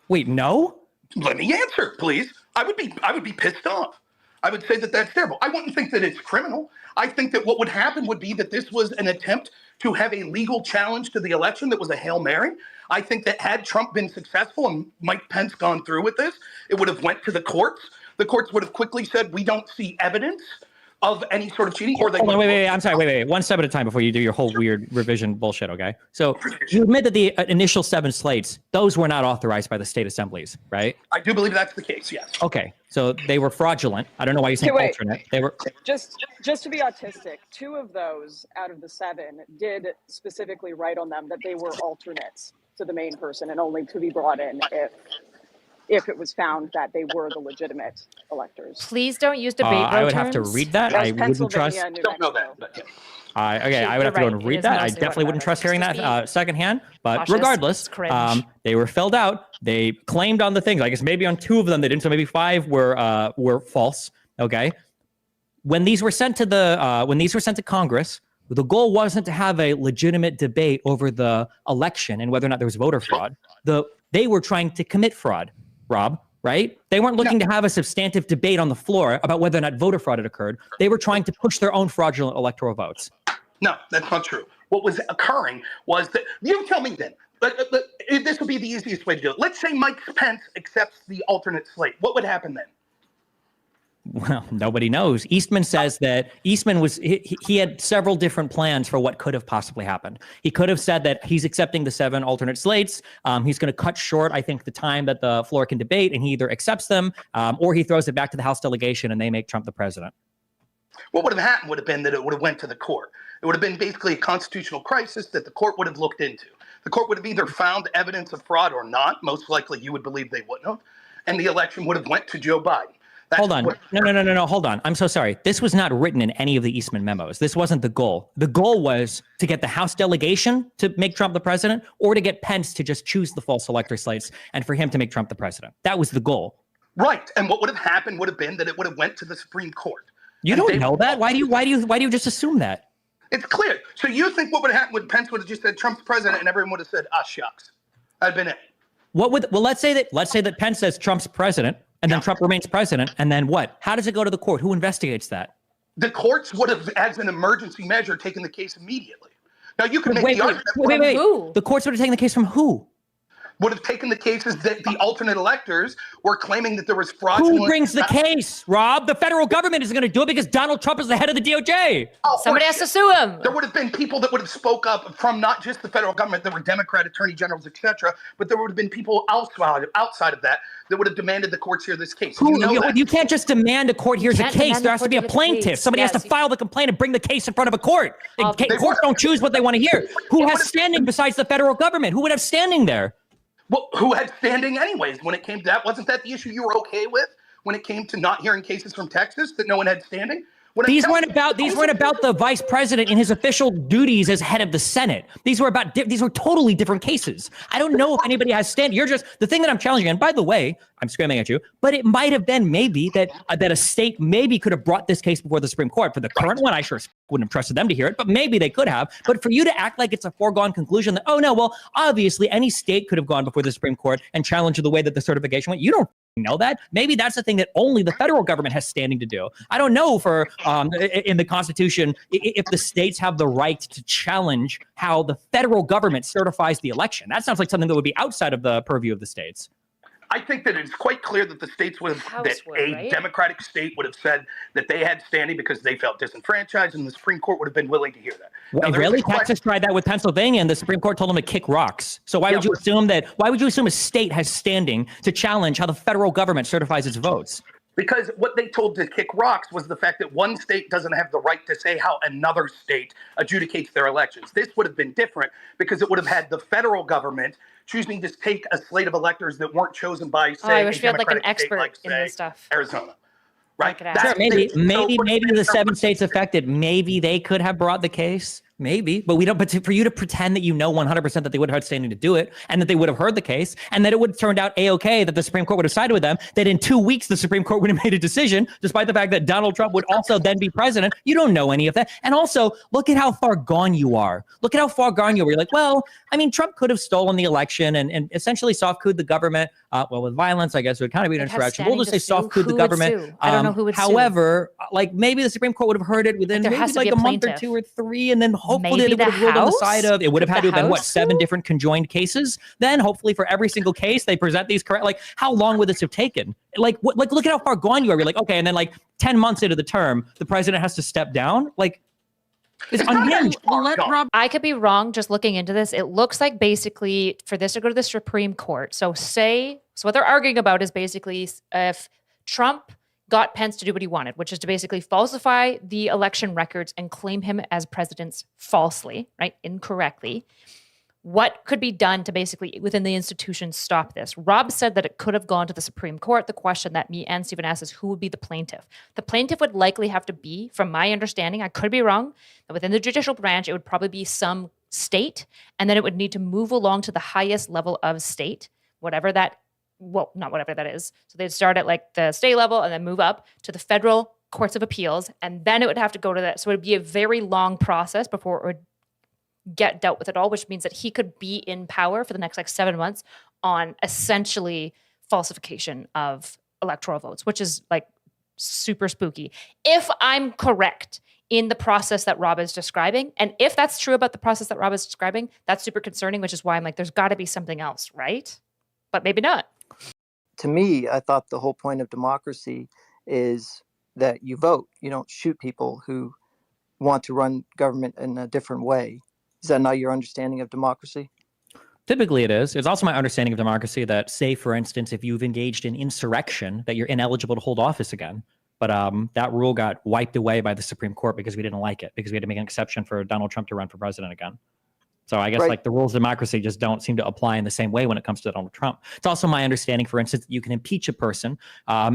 Wait, no? Let me answer, please. I would be pissed off. I would say that that's terrible. I wouldn't think that it's criminal. I think that what would happen would be that this was an attempt to have a legal challenge to the election that was a Hail Mary. I think that had Trump been successful and Mike Pence gone through with this, it would have went to the courts. The courts would have quickly said, we don't see evidence of any sort of cheating. Or they wait. I'm sorry. Wait. One step at a time before you do your whole weird revision bullshit, okay? So you admit that the initial 7 slates, those were not authorized by the state assemblies, right? I do believe that's the case, yes. Okay. So they were fraudulent. I don't know why you say alternate. They were just to be autistic. 2 of those out of the 7 did specifically write on them that they were alternates to the main person and only to be brought in if it was found that they were the legitimate electors. Please don't use debate I would have to read that. I wouldn't trust. Don't know that. But okay, I would have to go and read that. I definitely wouldn't trust hearing that secondhand. But regardless, they were filled out. They claimed on the things. I guess maybe on 2 of them they didn't. So maybe 5 were false. Okay. When these were sent to Congress, the goal wasn't to have a legitimate debate over the election and whether or not there was voter fraud. They were trying to commit fraud. Rob, right? They weren't looking to have a substantive debate on the floor about whether or not voter fraud had occurred. They were trying to push their own fraudulent electoral votes. No, that's not true. What was occurring was that, you tell me then, but this would be the easiest way to do it. Let's say Mike Pence accepts the alternate slate. What would happen then? Well, nobody knows. Eastman says that he had several different plans for what could have possibly happened. He could have said that he's accepting the 7 alternate slates. He's going to cut short, I think, the time that the floor can debate, and he either accepts them or he throws it back to the House delegation and they make Trump the president. What would have happened would have been that it would have went to the court. It would have been basically a constitutional crisis that the court would have looked into. The court would have either found evidence of fraud or not. Most likely you would believe they wouldn't have. And the election would have went to Joe Biden. Hold on. No. Hold on. I'm so sorry. This was not written in any of the Eastman memos. This wasn't the goal. The goal was to get the House delegation to make Trump the president or to get Pence to just choose the false elector slates and for him to make Trump the president. That was the goal. Right. And what would have happened would have been that it would have went to the Supreme Court. You And don't they- know that. Why do you just assume that? It's clear. So you think what would happen when Pence would have just said Trump's president and everyone would have said, ah, shucks, I'd been it. Well, let's say that Pence says Trump's president, and then Trump remains president, and then what? How does it go to the court? Who investigates that? The courts would have, as an emergency measure, taken the case immediately. Now you can make Wait. the argument Who? The courts would have taken the case from who? would have taken the cases that the alternate electors were claiming that there was fraudulent. Who brings the case, Rob? The federal government is going to do it because Donald Trump is the head of the DOJ. Oh, Somebody has to sue him. There would have been people that would have spoke up from not just the federal government, there were Democrat attorney generals, etc., but there would have been people outside of that would have demanded the courts hear this case. You can't just demand a court hears a can't case. demand There the has to court be a hears a plaintiff. case. Somebody has Yes. to file the complaint and bring the case in front of a court. And Okay. courts don't choose what they want to hear. Who has standing besides the federal government? Who would have standing there? Well, who had standing anyways when it came to that? Wasn't that the issue you were okay with when it came to not hearing cases from Texas, that no one had standing? These weren't about the vice president in his official duties as head of the Senate. These were totally different cases. I don't know if anybody has stand. You're just the thing that I'm challenging. And by the way, I'm screaming at you, but it might have been maybe that a state maybe could have brought this case before the Supreme Court. For the current one, I sure wouldn't have trusted them to hear it, but maybe they could have. But for you to act like it's a foregone conclusion that, oh no, well, obviously any state could have gone before the Supreme Court and challenged the way that the certification went. You don't know that. Maybe that's the thing that only the federal government has standing to do. I don't know for in the Constitution if the states have the right to challenge how the federal government certifies the election. That sounds like something that would be outside of the purview of the states. I think that it's quite clear that the states would have, right? Democratic state would have said that they had standing because they felt disenfranchised, and the Supreme Court would have been willing to hear that. Well, really? Texas tried that with Pennsylvania, and the Supreme Court told them to kick rocks. So why would you assume a state has standing to challenge how the federal government certifies its votes? Because what they told to kick rocks was the fact that one state doesn't have the right to say how another state adjudicates their elections. This would have been different because it would have had the federal government choosing to take a slate of electors that weren't chosen by, say, I wish we had like an expert in this stuff. Arizona. Right? Sure, maybe the 7 states affected, maybe they could have brought the case. Maybe, but we don't. But for you to pretend that you know 100% that they would have had standing to do it, and that they would have heard the case, and that it would have turned out a-okay, that the Supreme Court would have sided with them, that in 2 weeks the Supreme Court would have made a decision, despite the fact that Donald Trump would also then be president. You don't know any of that. And also, look at how far gone you are. Look at how far gone you are. You're like, well, I mean, Trump could have stolen the election and essentially soft-couped the government. Well, with violence, I guess it would kind of be an insurrection. We'll just say soft-couped the government. I don't know who would sue. However, like maybe the Supreme Court would have heard it within maybe like a month or 2 or 3, and then hopefully it would have ruled on the side of, it would have had to have been, 7 different conjoined cases. Then hopefully for every single case, they present these correct. Like, how long would this have taken? Like, look at how far gone you are. You're like, okay, and then like 10 months into the term, the president has to step down. Like, it's unhinged. I could be wrong just looking into this. It looks like basically for this to go to the Supreme Court. So what they're arguing about is basically if Trump got Pence to do what he wanted, which is to basically falsify the election records and claim him as president falsely, right? Incorrectly. What could be done to basically, within the institution, stop this? Rob said that it could have gone to the Supreme Court. The question that me and Stephen asked is who would be the plaintiff? The plaintiff would likely have to be, from my understanding, I could be wrong, but within the judicial branch, it would probably be some state, and then it would need to move along to the highest level of state, whatever that, well, not whatever that is. So they'd start at like the state level and then move up to the federal courts of appeals, and then it would have to go to that. So it would be a very long process before it would get dealt with at all, which means that he could be in power for the next like 7 months on essentially falsification of electoral votes, which is like super spooky. If I'm correct in the process that Rob is describing, and if that's true about the process that Rob is describing, that's super concerning, which is why I'm like, there's got to be something else, right? But maybe not. To me, I thought the whole point of democracy is that you vote. You don't shoot people who want to run government in a different way. Is that not your understanding of democracy? Typically it is. It's also my understanding of democracy that, say, for instance, if you've engaged in insurrection, that you're ineligible to hold office again. But that rule got wiped away by the Supreme Court because we didn't like it, because we had to make an exception for Donald Trump to run for president again. So I guess Right. like the rules of democracy just don't seem to apply in the same way when it comes to Donald Trump. It's also my understanding, for instance, that you can impeach a person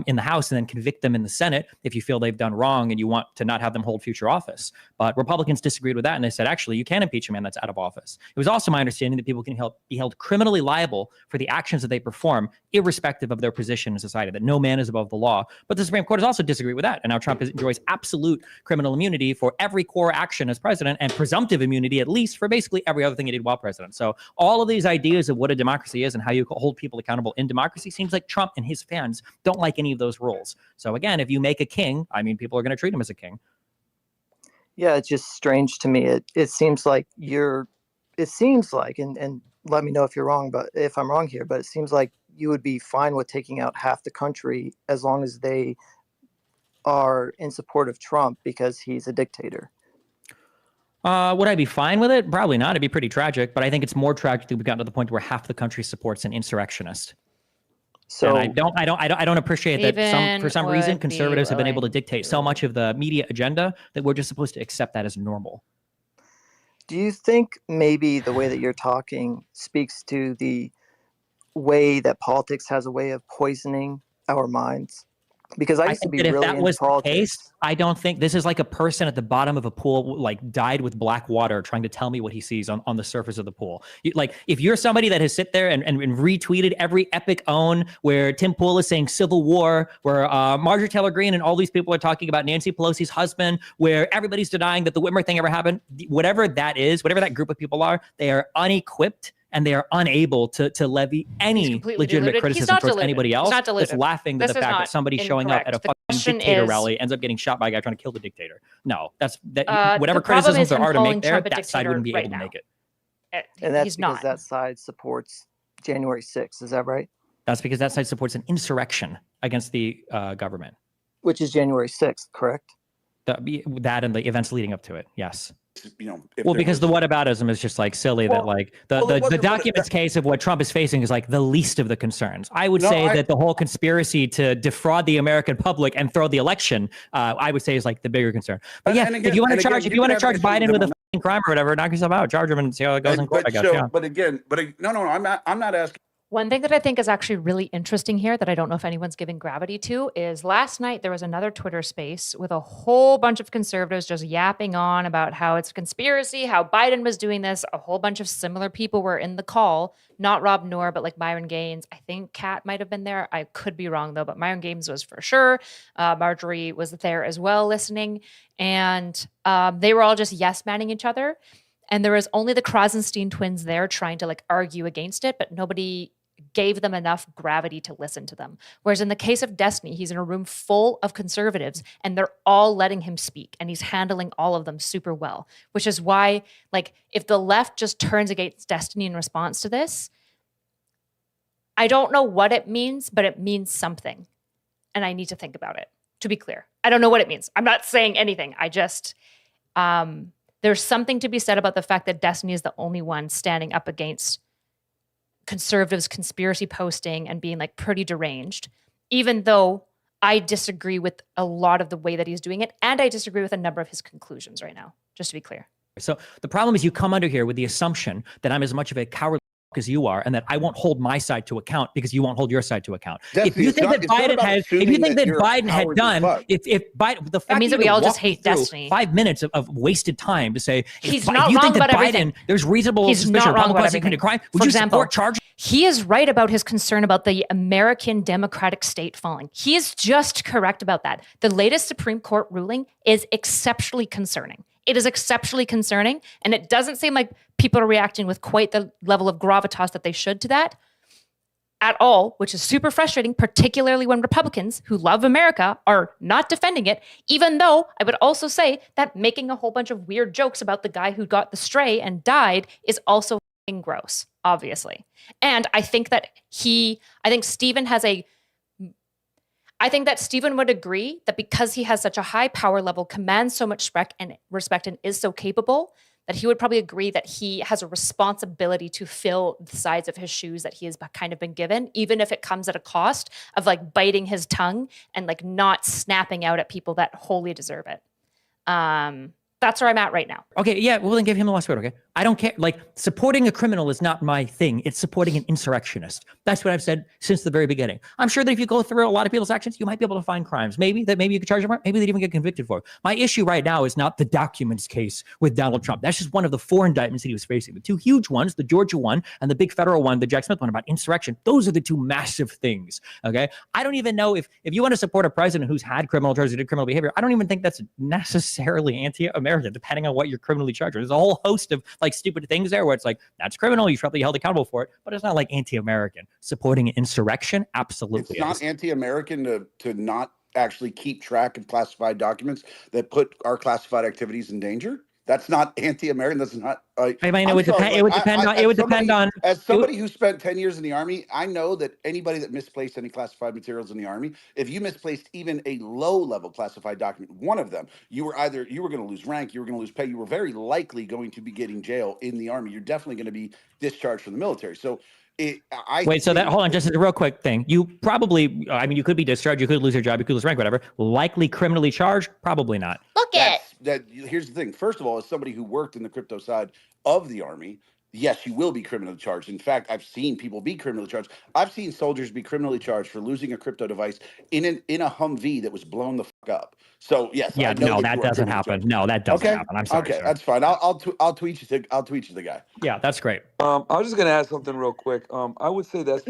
in the House and then convict them in the Senate if you feel they've done wrong and you want to not have them hold future office. But Republicans disagreed with that, and they said, actually, you can impeach a man that's out of office. It was also my understanding that people can be held criminally liable for the actions that they perform, irrespective of their position in society, that no man is above the law. But the Supreme Court has also disagreed with that. And now Trump enjoys absolute criminal immunity for every core action as president, and presumptive immunity, at least, for basically every other thing he did while president. So all of these ideas of what a democracy is and how you hold people accountable in democracy seems like Trump and his fans don't like any of those rules. So again, if you make a king, I mean, people are going to treat him as a king. Yeah, it's just strange to me. It seems like and let me know if you're wrong, but if I'm wrong here, but it seems like you would be fine with taking out half the country as long as they are in support of Trump because he's a dictator. Would I be fine with it? Probably not. It'd be pretty tragic, but I think it's more tragic that we've gotten to the point where half the country supports an insurrectionist. So and I don't appreciate that for some reason conservatives have been able to dictate so much of the media agenda that we're just supposed to accept that as normal. do you think maybe the way that you're talking speaks to the way that politics has a way of poisoning our minds? Because I used to be think that really if that into was politics. the case, I don't think this is like a person at the bottom of a pool, like dyed with black water, trying to tell me what he sees on the surface of the pool. Like if you're somebody that has sit there and retweeted every epic own where Tim Pool is saying civil war, where Marjorie Taylor Greene and all these people are talking about Nancy Pelosi's husband, where everybody's denying that the Whitmer thing ever happened, whatever that is, whatever that group of people are, they are unequipped and they are unable to levy any legitimate criticism towards anybody else that's laughing at the fact that somebody showing up at a fucking dictator rally ends up getting shot by a guy trying to kill the dictator. No, whatever criticisms there are to make there, that side wouldn't be able to make it. And that's because that side supports January 6th. Is that right? That's because that side supports an insurrection against the government. Which is January 6th, correct? That and the events leading up to it, yes. Well, because the whataboutism is just like silly that like the documents case of what Trump is facing is like the least of the concerns. I would say that the whole conspiracy to defraud the American public and throw the election, I would say is like the bigger concern. But yeah, if you want to charge Biden with a fucking crime or whatever, knock yourself out, charge him and see how it goes in court, I guess. Yeah. But again, no, I'm not asking. One thing that I think is actually really interesting here that I don't know if anyone's giving gravity to is last night there was another Twitter space with a whole bunch of conservatives just yapping on about how it's a conspiracy, how Biden was doing this. A whole bunch of similar people were in the call, not Rob Noerr, but like Myron Gaines. I think Kat might have been there. I could be wrong though, but Myron Gaines was for sure. Marjorie was there as well listening. And they were all just yes-manning each other. And there was only the Krasenstein twins there trying to like argue against it, but nobody gave them enough gravity to listen to them. Whereas in the case of Destiny, he's in a room full of conservatives and they're all letting him speak and he's handling all of them super well, which is why, like, if the left just turns against Destiny in response to this, I don't know what it means, but it means something. And I need to think about it, to be clear. I don't know what it means. I'm not saying anything. I just, there's something to be said about the fact that Destiny is the only one standing up against conservatives conspiracy posting and being like pretty deranged, even though I disagree with a lot of the way that he's doing it. And I disagree with a number of his conclusions right now, just to be clear. So the problem is you come under here with the assumption that I'm as much of a coward as you are, and that I won't hold my side to account because you won't hold your side to account. If you think that Biden had done, if Biden, the fact that means that we all just hate Destiny. 5 minutes of wasted time to say, he's not wrong about everything. There's reasonable suspicion of probable cause he committed a crime. Would you support charges? He is right about his concern about the American democratic state falling. He is just correct about that. The latest Supreme Court ruling is exceptionally concerning. It is exceptionally concerning, and it doesn't seem like people are reacting with quite the level of gravitas that they should to that at all, which is super frustrating, particularly when Republicans who love America are not defending it, even though I would also say that making a whole bunch of weird jokes about the guy who got the stray and died is also gross, obviously. And I think that I think that Stephen would agree that because he has such a high power level, commands so much respect and is so capable, that he would probably agree that he has a responsibility to fill the sides of his shoes that he has kind of been given, even if it comes at a cost of like biting his tongue and like not snapping out at people that wholly deserve it. But That's where I'm at right now. Okay, yeah, well then give him the last word, okay? I don't care. Like, supporting a criminal is not my thing. It's supporting an insurrectionist. That's what I've said since the very beginning. I'm sure that if you go through a lot of people's actions, you might be able to find crimes. Maybe you could charge them for it. Maybe they'd even get convicted for it. My issue right now is not the documents case with Donald Trump. That's just one of the 4 indictments that he was facing. The 2 huge ones, the Georgia one and the big federal one, the Jack Smith one about insurrection. Those are the 2 massive things, okay? I don't even know if you want to support a president who's had criminal charges or did criminal behavior, I don't even think that's necessarily anti-American, depending on what you're criminally charged with. There's a whole host of like stupid things there where it's like, that's criminal, you should probably be held accountable for it, but it's not like anti-American. Supporting an insurrection, absolutely. It's not anti-American to not actually keep track of classified documents that put our classified activities in danger. That's not anti-American. That's not. I mean, it would depend on. As somebody who spent 10 years in the Army, I know that anybody that misplaced any classified materials in the Army, if you misplaced even a low-level classified document, one of them, you were going to lose rank, you were going to lose pay, you were very likely going to be getting jail in the Army. You're definitely going to be discharged from the military. So. Hold on, just a real quick thing. You probably, I mean, you could be discharged, you could lose your job, you could lose rank, whatever. Likely criminally charged? Probably not. Here's the thing. First of all, as somebody who worked in the crypto side of the Army, yes, you will be criminally charged. In fact, I've seen people be criminally charged. I've seen soldiers be criminally charged for losing a crypto device in a Humvee that was blown the fuck up. So yes, yeah, no, that doesn't happen. No, that doesn't happen. I'm sorry. Okay, that's fine. I'll tweet you the guy. Yeah, that's great. I was just gonna add something real quick. I would say that's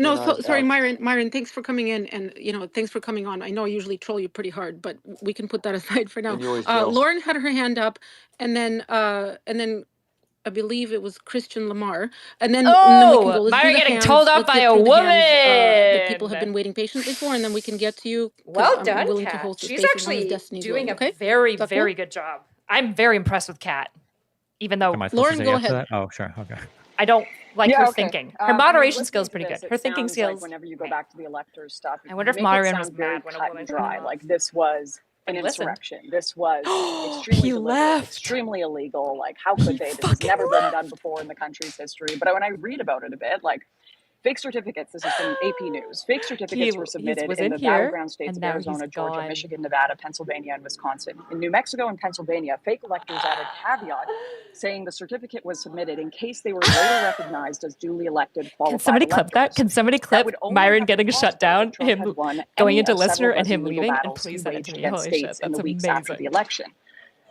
sorry, Myron. Thanks for coming in, and thanks for coming on. I know I usually troll you pretty hard, but we can put that aside for now. Lauren had her hand up, and then I believe it was Christian Lamar, and then we can go. Myron getting told off by a woman that people have been waiting patiently for, and then we can get to you. Well done, willing Kat. to host She's actually doing a very, very good job. I'm very impressed with Kat, even though Lauren, go ahead. Oh, sure, okay. I don't like her thinking. Her moderation skills pretty good. Her thinking skills. Like whenever you go back to the electors stuff, I wonder if Myron was mad when a woman dry. Like this was an insurrection. This was extremely deliberate, extremely illegal. Like, how could they? This has never been done before in the country's history. But when I read about it a bit, like fake certificates, this is from AP News. Fake certificates were submitted in the battleground states of Arizona, Georgia, Michigan, Nevada, Pennsylvania, and Wisconsin. In New Mexico and Pennsylvania, fake electors added a caveat saying the certificate was submitted in case they were later recognized as duly elected qualified Can somebody clip that? Can somebody clip Myron getting shut down, him going into listener, and him leaving? And please send it to me. Holy shit, that's amazing. After the election.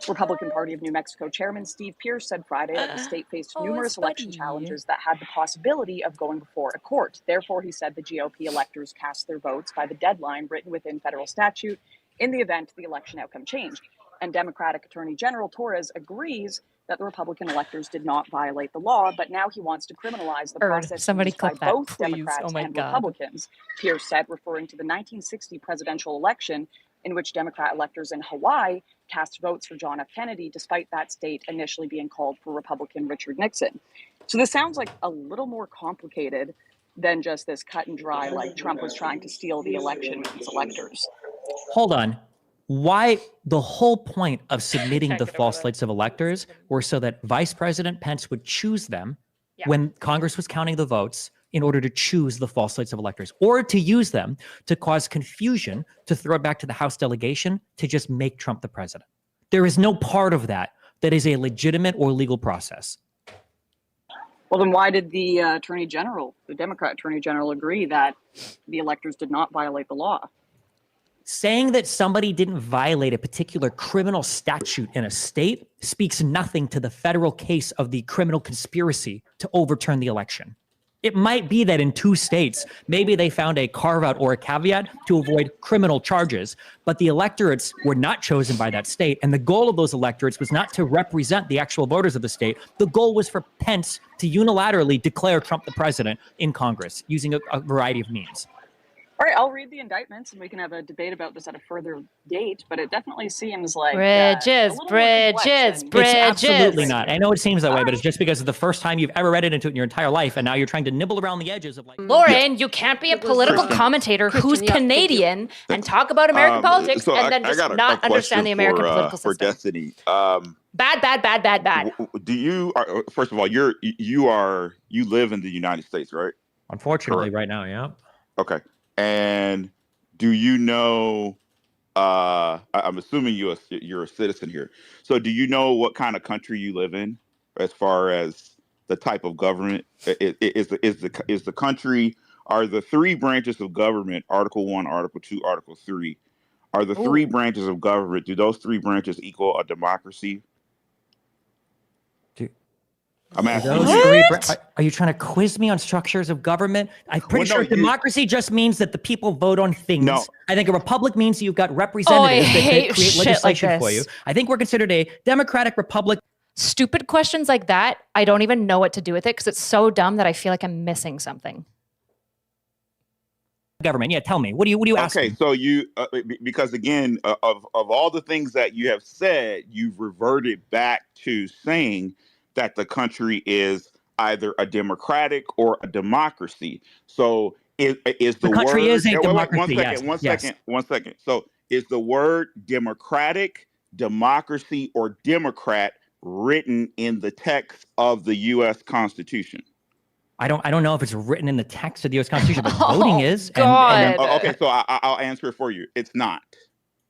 Republican Party of New Mexico Chairman Steve Pierce said Friday that the state faced numerous election challenges that had the possibility of going before a court. Therefore, he said the GOP electors cast their votes by the deadline written within federal statute in the event the election outcome changed. And Democratic Attorney General Torres agrees that the Republican electors did not violate the law, but now he wants to criminalize the process used by both Democrats and Republicans. Pierce said, referring to the 1960 presidential election in which Democrat electors in Hawaii cast votes for John F. Kennedy, despite that state initially being called for Republican Richard Nixon. So this sounds like a little more complicated than just this cut and dry, like Trump was trying to steal the election with his electors. Hold on. Why the whole point of submitting the false slates of electors were so that Vice President Pence would choose them when Congress was counting the votes in order to choose the false slates of electors, or to use them to cause confusion, to throw it back to the House delegation, to just make Trump the president. There is no part of that is a legitimate or legal process. Well, then why did the Attorney General, the Democrat Attorney General, agree that the electors did not violate the law? Saying that somebody didn't violate a particular criminal statute in a state speaks nothing to the federal case of the criminal conspiracy to overturn the election. It might be that in 2 states, maybe they found a carve-out or a caveat to avoid criminal charges, but the electorates were not chosen by that state, and the goal of those electorates was not to represent the actual voters of the state. The goal was for Pence to unilaterally declare Trump the president in Congress using a variety of means. All right, I'll read the indictments and we can have a debate about this at a further date, but it definitely seems like bridges. It's absolutely not. I know it seems that way, but it's just because it's the first time you've ever read it into it in your entire life, and now you're trying to nibble around the edges of like. Lauren, you can't be a political commentator who's Canadian and talk about American politics and then just not understand the American political system. For Destiny. Bad. Do you? First of all, you live in the United States, right? Unfortunately, right now, yeah. Okay. And do you know I'm assuming you're a citizen here. So do you know what kind of country you live in as far as the type of government? Is the country, are the three branches of government, Article 1, Article 2, Article 3, are the three branches of government, do those three branches equal a democracy? I'm asking you. Are you trying to quiz me on structures of government? I'm pretty Well, no, sure democracy just means that the people vote on things. No. I think a republic means you've got representatives that hate create shit legislation like for you. this. I think we're considered a democratic republic. Stupid questions like that, I don't even know what to do with it because it's so dumb that I feel like I'm missing something. Government. Yeah, tell me. What do you ask? Okay, so you because again of all the things that you have said, you've reverted back to saying that the country is either a democratic or a democracy. So is the country word is a wait, democracy? one second. So is the word democratic, democracy, or Democrat written in the text of the U.S. Constitution? I don't know if it's written in the text of the U.S. Constitution, but voting is. God. Okay, so I'll answer it for you. It's not.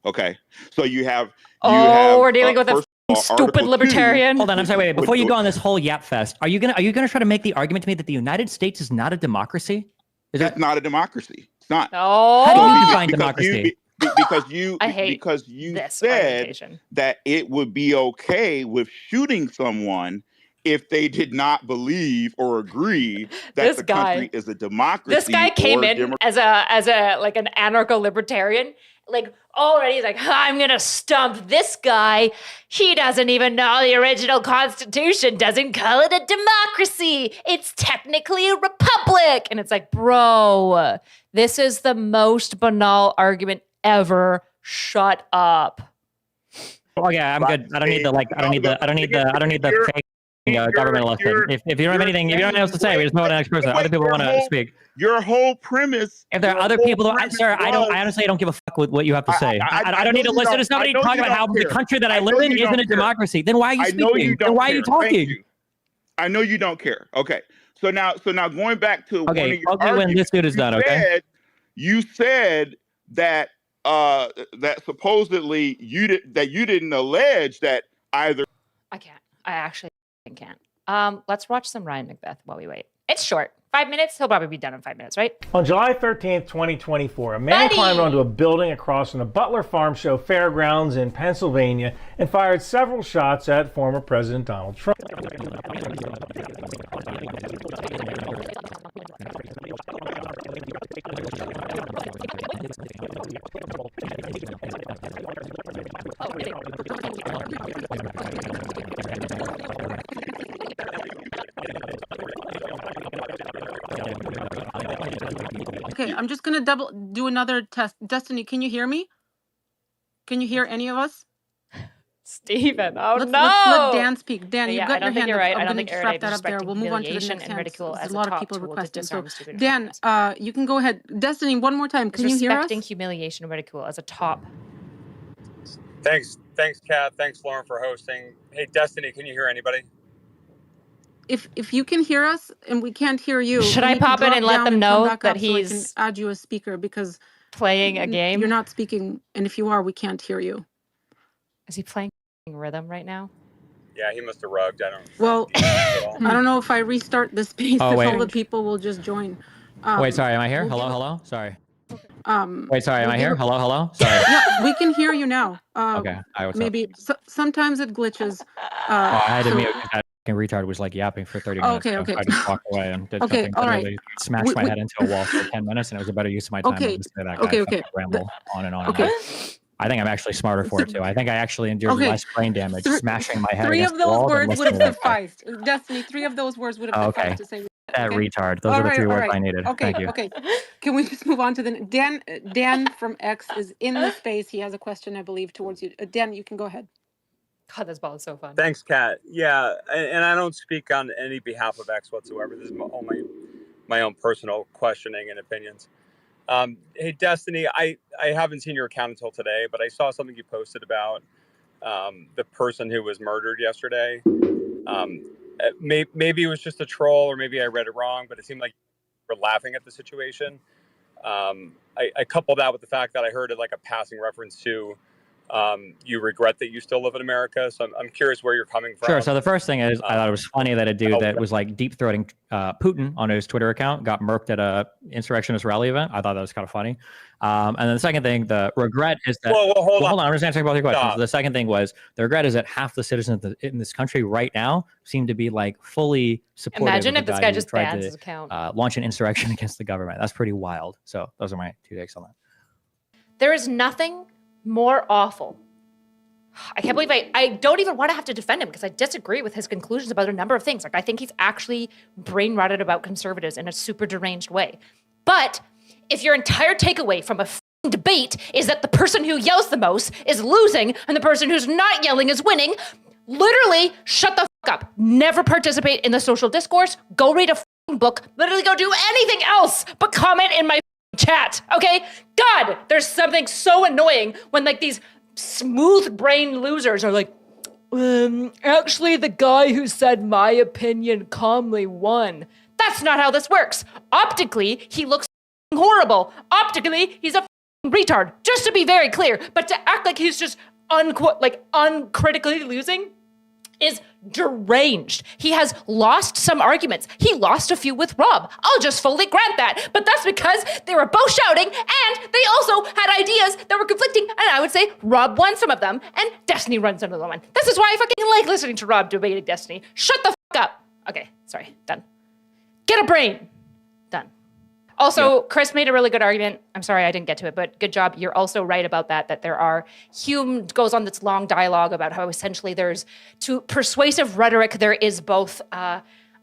Okay, so you have. We're dealing with a stupid Article libertarian. Hold on, I'm sorry. Wait. Before you go on this whole yap fest, are you gonna try to make the argument to me that the United States is not a democracy? It's not a democracy. It's not. Oh. How do you define democracy? Because you said that it would be okay with shooting someone if they did not believe or agree that the country is a democracy. This guy came in as a like an anarcho-libertarian. Like already he's like, I'm gonna stump this guy. He doesn't even know the original Constitution doesn't call it a democracy. It's technically a republic. And it's like, bro, this is the most banal argument ever. Shut up. Oh yeah, I'm good. I don't need the fake government lesson. If you don't have anything, if you don't have anything else to say, we just move on to the next person. Other people want to speak. Your whole premise. If there are other people, sir, I honestly don't give a fuck with what you have to say. I don't need to listen to somebody talk about how the country that I live in isn't a democracy. Then why are you speaking? Then why are you talking? I know you don't care. Okay. So now going back to one of your arguments, when this dude is done, okay? You said that that supposedly you didn't allege that either. I can't. I actually can't. Let's watch some Ryan Macbeth while we wait. It's short. 5 minutes. He'll probably be done in 5 minutes, right? On July 13th, 2024, a man climbed onto a building across from the Butler Farm Show Fairgrounds in Pennsylvania and fired several shots at former President Donald Trump. Okay, I'm just gonna do another test. Destiny, can you hear me? Can you hear any of us? Steven, let's let Dan speak. Dan, yeah, you've got your hand you're up. right. I'm I don't going think to wrap Erudite that up there. We'll move on to the next hand. There's a lot of people requesting. So, Dan, you can go ahead. Destiny, one more time. Can you hear us? Respecting humiliation and ridicule as a top. Thanks, Kat. Thanks, Lauren, for hosting. Hey, Destiny, can you hear anybody? If you can hear us and we can't hear you, should I pop in and let them know that he's so I can add you as speaker because playing a game? You're not speaking, and if you are, we can't hear you. Is he playing rhythm right now? Yeah, he must have rugged. I don't. Well, I don't know if I restart the space, if all the people will just join. Wait, sorry, am I here? Hello? Sorry. Wait, sorry, am I here? Hello? Sorry. Yeah, we can hear you now. Okay. Maybe sometimes it glitches. I had to mute. That retard was like yapping for 30 minutes. Okay. I just walked away and did something. All right. Smashed my head into a wall for 10 minutes, and it was a better use of my time than to say that guy ramble on and on. Okay. I think I'm actually smarter for it too. I think I actually endured less brain damage smashing my head. 3 of those words would have sufficed. Destiny, 3 of those words would have sufficed to say that retard. Those are the 3 words I needed. Thank you. Okay. Can we just move on to the Dan from X is in the space. He has a question, I believe, towards you. Dan, you can go ahead. God, this ball is so fun. Thanks, Kat. Yeah, and I don't speak on any behalf of X whatsoever. This is only my own personal questioning and opinions. Hey, Destiny, I haven't seen your account until today, but I saw something you posted about the person who was murdered yesterday. Maybe it was just a troll, or maybe I read it wrong, but it seemed like you were laughing at the situation. I couple that with the fact that I heard like a passing reference to you regret that you still live in America. So I'm curious where you're coming from. Sure. So the first thing is, I thought it was funny that a dude that was like deep throating Putin on his Twitter account got murked at a insurrectionist rally event. I thought that was kind of funny. And then the second thing, the regret is that. Well, hold on. I'm just answering both your questions. The second thing was the regret is that half the citizens in this country right now seem to be like fully supportive. Imagine of if the this guy guy who just tried bans to, his account. Launch an insurrection against the government. That's pretty wild. So those are my 2 takes on that. There is nothing more awful. I can't believe I don't even want to have to defend him because I disagree with his conclusions about a number of things. Like, I think he's actually brain rotted about conservatives in a super deranged way. But if your entire takeaway from a debate is that the person who yells the most is losing and the person who's not yelling is winning, literally shut the up. Never participate in the social discourse. Go read a book. Literally go do anything else but comment in my chat. Okay? God, there's something so annoying when like these smooth brain losers are like, actually the guy who said my opinion calmly won. That's not how this works. Optically, he looks horrible. Optically, he's a retard. Just to be very clear. But to act like he's just uncritically losing is deranged. He has lost some arguments. He lost a few with Rob. I'll just fully grant that. But that's because they were both shouting and they also had ideas that were conflicting. And I would say Rob won some of them and Destiny runs some of them. This is why I fucking like listening to Rob debating Destiny. Shut the fuck up. Okay, sorry, done. Get a brain. Done. Also, Chris made a really good argument. I'm sorry I didn't get to it, but good job. You're also right about that there are, Hume goes on this long dialogue about how essentially there's, to persuasive rhetoric, there is both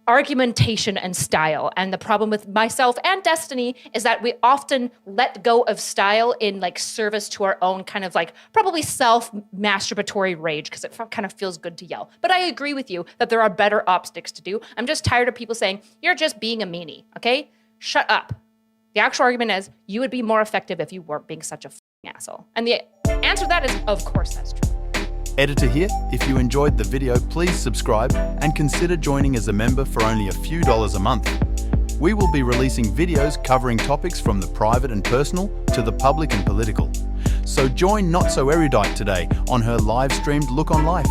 argumentation and style. And the problem with myself and Destiny is that we often let go of style in like service to our own kind of like probably self-masturbatory rage because it kind of feels good to yell. But I agree with you that there are better optics to do. I'm just tired of people saying, you're just being a meanie, okay? Shut up. The actual argument is you would be more effective if you weren't being such a f***ing asshole. And the answer to that is, of course, that's true. Editor here, if you enjoyed the video, please subscribe and consider joining as a member for only a few dollars a month. We will be releasing videos covering topics from the private and personal to the public and political. So join Not So Erudite today on her live-streamed Look on Life.